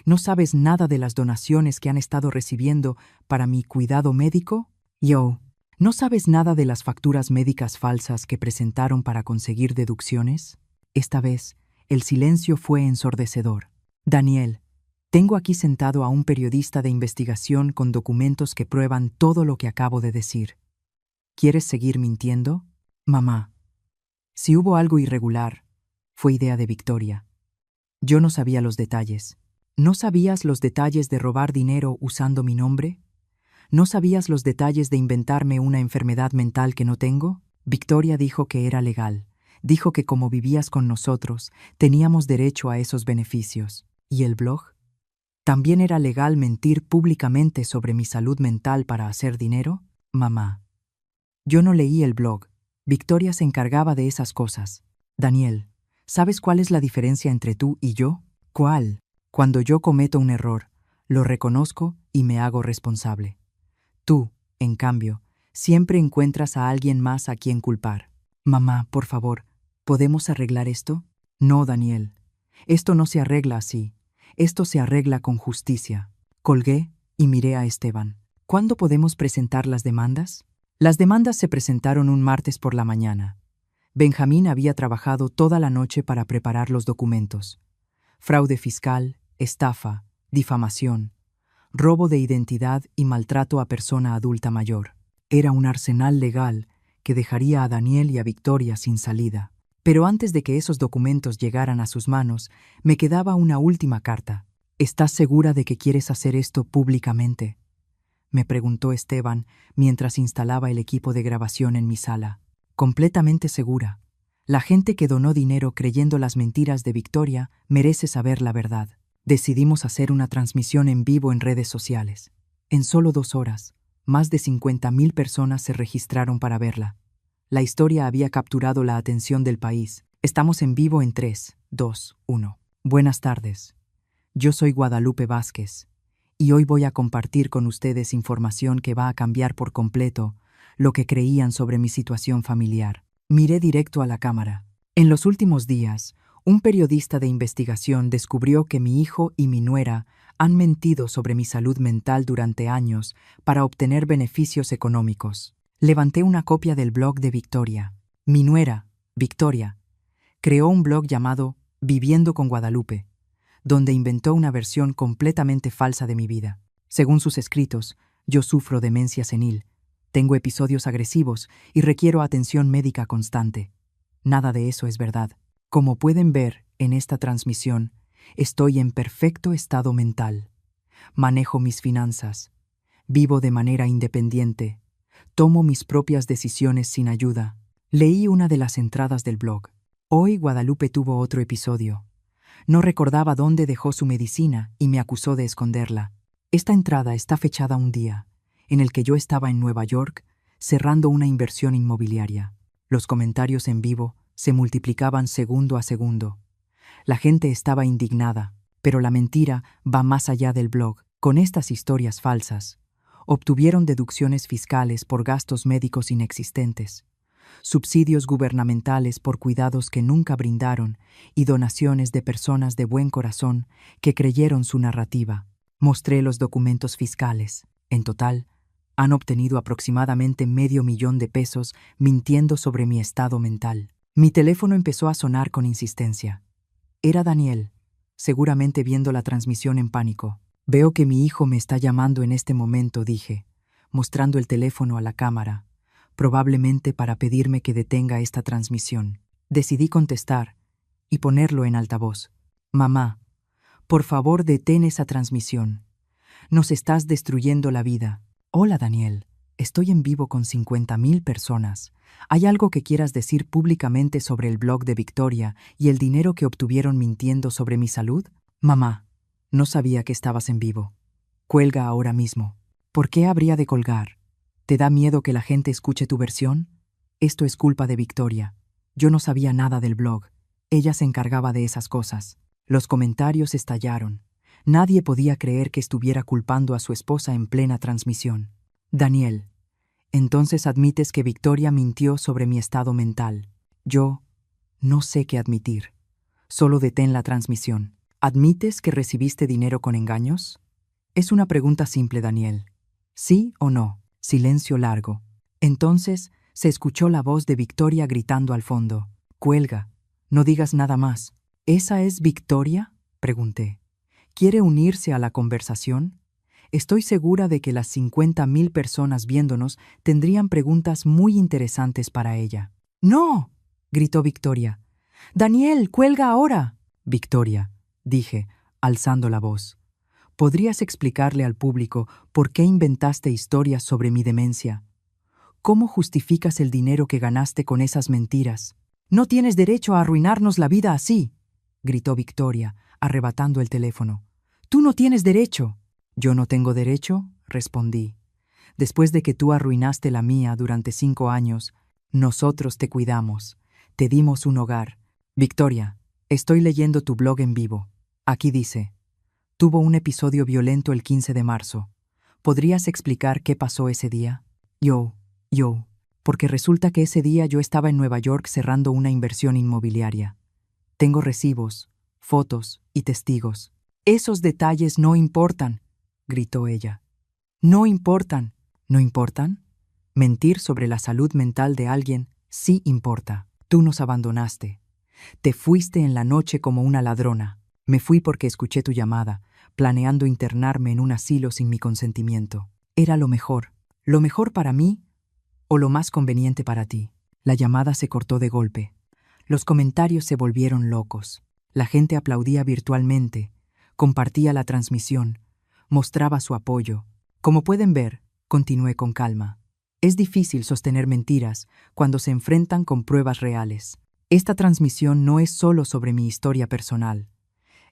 B: ¿No sabes nada de las donaciones que han estado recibiendo para mi cuidado médico? ¿No sabes nada de las facturas médicas falsas que presentaron para conseguir deducciones? Esta vez, el silencio fue ensordecedor. Daniel, tengo aquí sentado a un periodista de investigación con documentos que prueban todo lo que acabo de decir. ¿Quieres seguir mintiendo? Mamá, si hubo algo irregular, fue idea de Victoria. Yo no sabía los detalles. ¿No sabías los detalles de robar dinero usando mi nombre? ¿No sabías los detalles de inventarme una enfermedad mental que no tengo? Victoria dijo que era legal. Dijo que como vivías con nosotros, teníamos derecho a esos beneficios. ¿Y el blog? ¿También era legal mentir públicamente sobre mi salud mental para hacer dinero? Mamá, yo no leí el blog. Victoria se encargaba de esas cosas. Daniel, ¿sabes cuál es la diferencia entre tú y yo? ¿Cuál? Cuando yo cometo un error, lo reconozco y me hago responsable. Tú, en cambio, siempre encuentras a alguien más a quien culpar. Mamá, por favor, ¿podemos arreglar esto? No, Daniel. Esto no se arregla así. Esto se arregla con justicia. Colgué y miré a Esteban. ¿Cuándo podemos presentar las demandas? Las demandas se presentaron un martes por la mañana. Benjamín había trabajado toda la noche para preparar los documentos. Fraude fiscal, estafa, difamación, robo de identidad y maltrato a persona adulta mayor. Era un arsenal legal que dejaría a Daniel y a Victoria sin salida. Pero antes de que esos documentos llegaran a sus manos, me quedaba una última carta. ¿Estás segura de que quieres hacer esto públicamente?, me preguntó Esteban mientras instalaba el equipo de grabación en mi sala. Completamente segura. La gente que donó dinero creyendo las mentiras de Victoria merece saber la verdad. Decidimos hacer una transmisión en vivo en redes sociales. En solo 2 horas, más de 50,000 personas se registraron para verla. La historia había capturado la atención del país. Estamos en vivo en 3, 2, 1. Buenas tardes. Yo soy Guadalupe Vázquez, y hoy voy a compartir con ustedes información que va a cambiar por completo lo que creían sobre mi situación familiar. Miré directo a la cámara. En los últimos días, un periodista de investigación descubrió que mi hijo y mi nuera han mentido sobre mi salud mental durante años para obtener beneficios económicos. Levanté una copia del blog de Victoria. Mi nuera, Victoria, creó un blog llamado Viviendo con Guadalupe, donde inventó una versión completamente falsa de mi vida. Según sus escritos, yo sufro demencia senil, tengo episodios agresivos y requiero atención médica constante. Nada de eso es verdad. Como pueden ver en esta transmisión, estoy en perfecto estado mental. Manejo mis finanzas. Vivo de manera independiente. Tomo mis propias decisiones sin ayuda. Leí una de las entradas del blog. Hoy Guadalupe tuvo otro episodio. No recordaba dónde dejó su medicina y me acusó de esconderla. Esta entrada está fechada un día en el que yo estaba en Nueva York cerrando una inversión inmobiliaria. Los comentarios en vivo se multiplicaban segundo a segundo. La gente estaba indignada, pero la mentira va más allá del blog. Con estas historias falsas, obtuvieron deducciones fiscales por gastos médicos inexistentes, subsidios gubernamentales por cuidados que nunca brindaron y donaciones de personas de buen corazón que creyeron su narrativa. Mostré los documentos fiscales. En total, han obtenido aproximadamente $500,000 mintiendo sobre mi estado mental. Mi teléfono empezó a sonar con insistencia. Era Daniel, seguramente viendo la transmisión en pánico. Veo que mi hijo me está llamando en este momento, dije, mostrando el teléfono a la cámara, probablemente para pedirme que detenga esta transmisión. Decidí contestar y ponerlo en altavoz. Mamá, por favor detén esa transmisión. Nos estás destruyendo la vida. Hola Daniel, estoy en vivo con 50,000 personas. ¿Hay algo que quieras decir públicamente sobre el blog de Victoria y el dinero que obtuvieron mintiendo sobre mi salud? Mamá, no sabía que estabas en vivo. Cuelga ahora mismo. ¿Por qué habría de colgar? ¿Te da miedo que la gente escuche tu versión? Esto es culpa de Victoria. Yo no sabía nada del blog. Ella se encargaba de esas cosas. Los comentarios estallaron. Nadie podía creer que estuviera culpando a su esposa en plena transmisión. Daniel, entonces admites que Victoria mintió sobre mi estado mental. Yo no sé qué admitir. Solo detén la transmisión. ¿Admites que recibiste dinero con engaños? Es una pregunta simple, Daniel. ¿Sí o no? Silencio largo. Entonces se escuchó la voz de Victoria gritando al fondo. Cuelga. No digas nada más. ¿Esa es Victoria? Pregunté. ¿Quiere unirse a la conversación? Estoy segura de que las 50,000 personas viéndonos tendrían preguntas muy interesantes para ella. ¡No!, gritó Victoria. ¡Daniel, cuelga ahora! Victoria, dije, alzando la voz. ¿Podrías explicarle al público por qué inventaste historias sobre mi demencia? ¿Cómo justificas el dinero que ganaste con esas mentiras? No tienes derecho a arruinarnos la vida así, gritó Victoria, arrebatando el teléfono. ¡Tú no tienes derecho! Yo no tengo derecho, respondí. Después de que tú arruinaste la mía durante 5 años, nosotros te cuidamos, te dimos un hogar. Victoria, estoy leyendo tu blog en vivo. Aquí dice, tuvo un episodio violento el 15 de marzo. ¿Podrías explicar qué pasó ese día? Porque resulta que ese día yo estaba en Nueva York cerrando una inversión inmobiliaria. Tengo recibos, fotos y testigos. Esos detalles no importan, gritó ella. No importan. ¿No importan? Mentir sobre la salud mental de alguien sí importa. Tú nos abandonaste. Te fuiste en la noche como una ladrona. Me fui porque escuché tu llamada, planeando internarme en un asilo sin mi consentimiento. Era lo mejor para mí o lo más conveniente para ti. La llamada se cortó de golpe. Los comentarios se volvieron locos. La gente aplaudía virtualmente, compartía la transmisión, mostraba su apoyo. Como pueden ver, continué con calma. Es difícil sostener mentiras cuando se enfrentan con pruebas reales. Esta transmisión no es solo sobre mi historia personal,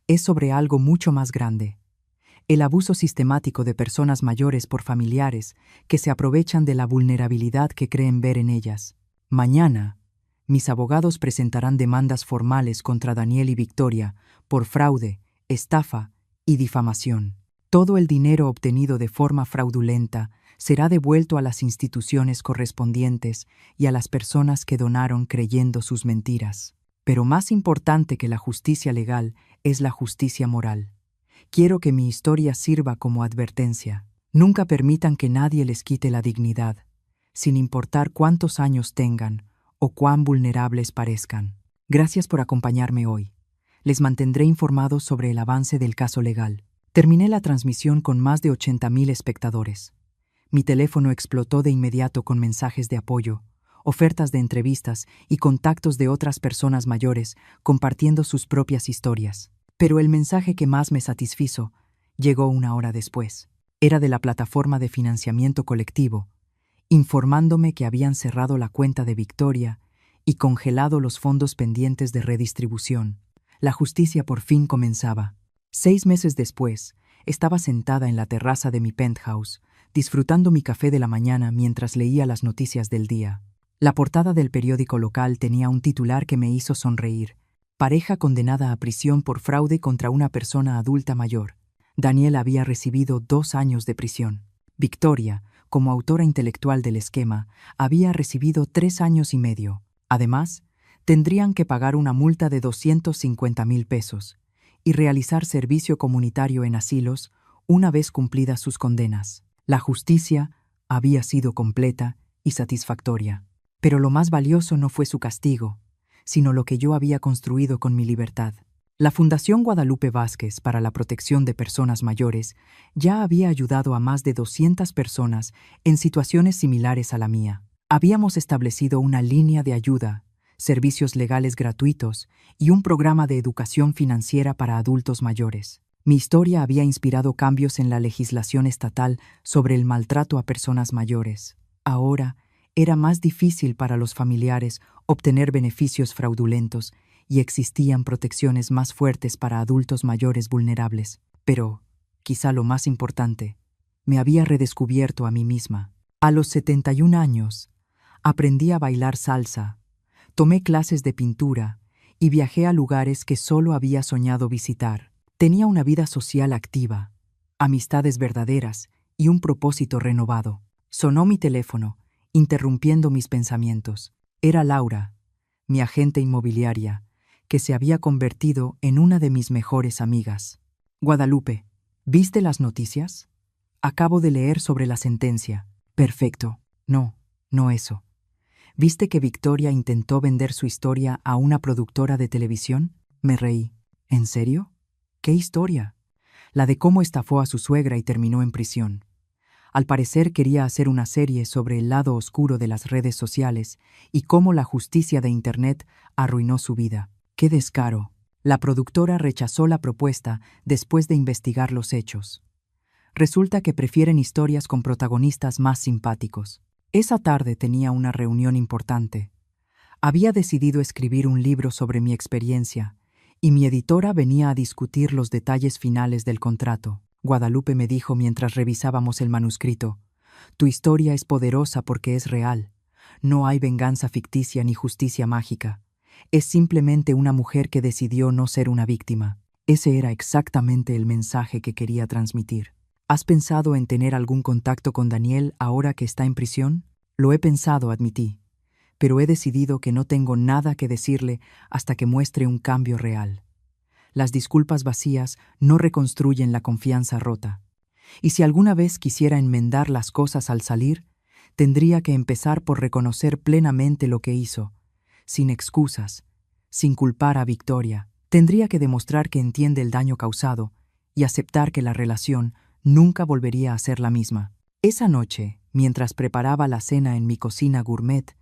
B: es sobre algo mucho más grande. El abuso sistemático de personas mayores por familiares que se aprovechan de la vulnerabilidad que creen ver en ellas. Mañana, mis abogados presentarán demandas formales contra Daniel y Victoria por fraude, estafa y difamación. Todo el dinero obtenido de forma fraudulenta será devuelto a las instituciones correspondientes y a las personas que donaron creyendo sus mentiras. Pero más importante que la justicia legal es la justicia moral. Quiero que mi historia sirva como advertencia. Nunca permitan que nadie les quite la dignidad, sin importar cuántos años tengan o cuán vulnerables parezcan. Gracias por acompañarme hoy. Les mantendré informados sobre el avance del caso legal. Terminé la transmisión con más de 80,000 espectadores. Mi teléfono explotó de inmediato con mensajes de apoyo, ofertas de entrevistas y contactos de otras personas mayores compartiendo sus propias historias. Pero el mensaje que más me satisfizo llegó 1 hora después. Era de la plataforma de financiamiento colectivo, informándome que habían cerrado la cuenta de Victoria y congelado los fondos pendientes de redistribución. La justicia por fin comenzaba. 6 meses después, estaba sentada en la terraza de mi penthouse, disfrutando mi café de la mañana mientras leía las noticias del día. La portada del periódico local tenía un titular que me hizo sonreír. Pareja condenada a prisión por fraude contra una persona adulta mayor. Daniel había recibido 2 años de prisión. Victoria, como autora intelectual del esquema, había recibido 3 años y medio. Además, tendrían que pagar una multa de 250,000 pesos y realizar servicio comunitario en asilos una vez cumplidas sus condenas. La justicia había sido completa y satisfactoria. Pero lo más valioso no fue su castigo, sino lo que yo había construido con mi libertad. La Fundación Guadalupe Vázquez para la Protección de Personas Mayores ya había ayudado a más de 200 personas en situaciones similares a la mía. Habíamos establecido una línea de ayuda, servicios legales gratuitos y un programa de educación financiera para adultos mayores. Mi historia había inspirado cambios en la legislación estatal sobre el maltrato a personas mayores. Ahora, era más difícil para los familiares obtener beneficios fraudulentos y existían protecciones más fuertes para adultos mayores vulnerables. Pero, quizá lo más importante, me había redescubierto a mí misma. A los 71 años, aprendí a bailar salsa, tomé clases de pintura y viajé a lugares que solo había soñado visitar. Tenía una vida social activa, amistades verdaderas y un propósito renovado. Sonó mi teléfono, interrumpiendo mis pensamientos. Era Laura, mi agente inmobiliaria, que se había convertido en una de mis mejores amigas. Guadalupe, ¿viste las noticias? Acabo de leer sobre la sentencia. Perfecto. No eso. ¿Viste que Victoria intentó vender su historia a una productora de televisión? Me reí. ¿En serio? ¿Qué historia? La de cómo estafó a su suegra y terminó en prisión. Al parecer quería hacer una serie sobre el lado oscuro de las redes sociales y cómo la justicia de Internet arruinó su vida. ¡Qué descaro! La productora rechazó la propuesta después de investigar los hechos. Resulta que prefieren historias con protagonistas más simpáticos. Esa tarde tenía una reunión importante. Había decidido escribir un libro sobre mi experiencia, y mi editora venía a discutir los detalles finales del contrato. Guadalupe me dijo mientras revisábamos el manuscrito: «Tu historia es poderosa porque es real. No hay venganza ficticia ni justicia mágica. Es simplemente una mujer que decidió no ser una víctima». Ese era exactamente el mensaje que quería transmitir. ¿Has pensado en tener algún contacto con Daniel ahora que está en prisión? Lo he pensado, admití, pero he decidido que no tengo nada que decirle hasta que muestre un cambio real. Las disculpas vacías no reconstruyen la confianza rota. Y si alguna vez quisiera enmendar las cosas al salir, tendría que empezar por reconocer plenamente lo que hizo, sin excusas, sin culpar a Victoria. Tendría que demostrar que entiende el daño causado y aceptar que la relación nunca volvería a ser la misma. Esa noche, mientras preparaba la cena en mi cocina gourmet,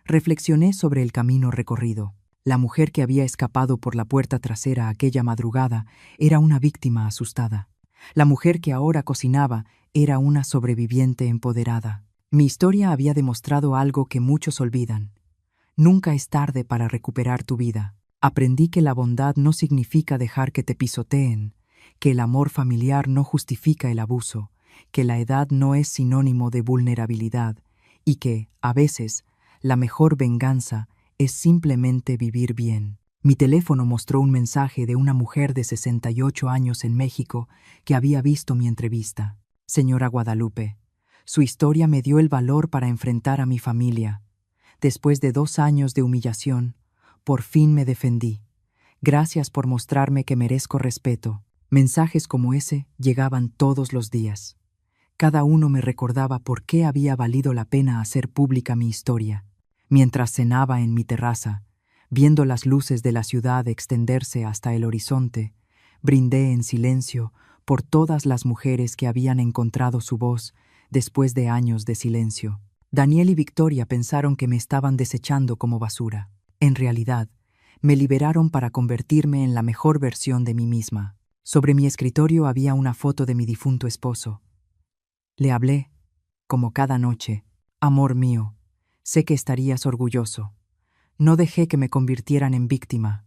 B: reflexioné sobre el camino recorrido. La mujer que había escapado por la puerta trasera aquella madrugada era una víctima asustada. La mujer que ahora cocinaba era una sobreviviente empoderada. Mi historia había demostrado algo que muchos olvidan. Nunca es tarde para recuperar tu vida. Aprendí que la bondad no significa dejar que te pisoteen, que el amor familiar no justifica el abuso, que la edad no es sinónimo de vulnerabilidad y que, a veces, la mejor venganza es simplemente vivir bien. Mi teléfono mostró un mensaje de una mujer de 68 años en México que había visto mi entrevista. Señora Guadalupe, su historia me dio el valor para enfrentar a mi familia. Después de 2 años de humillación, por fin me defendí. Gracias por mostrarme que merezco respeto. Mensajes como ese llegaban todos los días. Cada uno me recordaba por qué había valido la pena hacer pública mi historia. Mientras cenaba en mi terraza, viendo las luces de la ciudad extenderse hasta el horizonte, brindé en silencio por todas las mujeres que habían encontrado su voz después de años de silencio. Daniel y Victoria pensaron que me estaban desechando como basura. En realidad, me liberaron para convertirme en la mejor versión de mí misma. Sobre mi escritorio había una foto de mi difunto esposo. Le hablé, como cada noche: «Amor mío, sé que estarías orgulloso. No dejé que me convirtieran en víctima.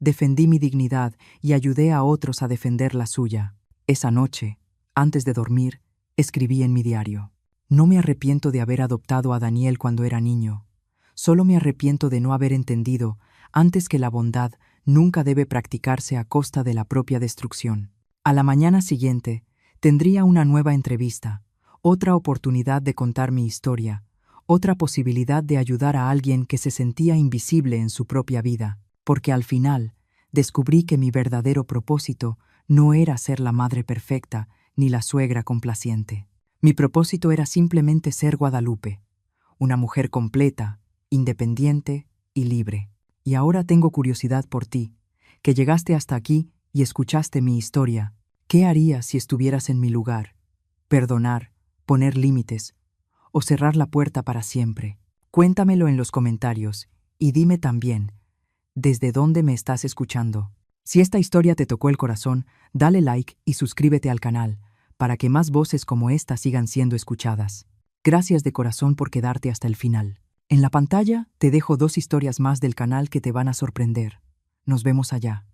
B: defendí mi dignidad y ayudé a otros a defender la suya. Esa noche, antes de dormir, escribí en mi diario: no me arrepiento de haber adoptado a Daniel cuando era niño. Solo me arrepiento de no haber entendido antes que la bondad nunca debe practicarse a costa de la propia destrucción. A la mañana siguiente, tendría una nueva entrevista, otra oportunidad de contar mi historia, otra posibilidad de ayudar a alguien que se sentía invisible en su propia vida, porque al final descubrí que mi verdadero propósito no era ser la madre perfecta ni la suegra complaciente. Mi propósito era simplemente ser Guadalupe, una mujer completa, independiente y libre. Y ahora tengo curiosidad por ti, que llegaste hasta aquí y escuchaste mi historia. ¿Qué harías si estuvieras en mi lugar? ¿Perdonar, poner límites o cerrar la puerta para siempre? Cuéntamelo en los comentarios y dime también, ¿desde dónde me estás escuchando? Si esta historia te tocó el corazón, dale like y suscríbete al canal para que más voces como esta sigan siendo escuchadas. Gracias de corazón por quedarte hasta el final. En la pantalla te dejo 2 historias más del canal que te van a sorprender. Nos vemos allá.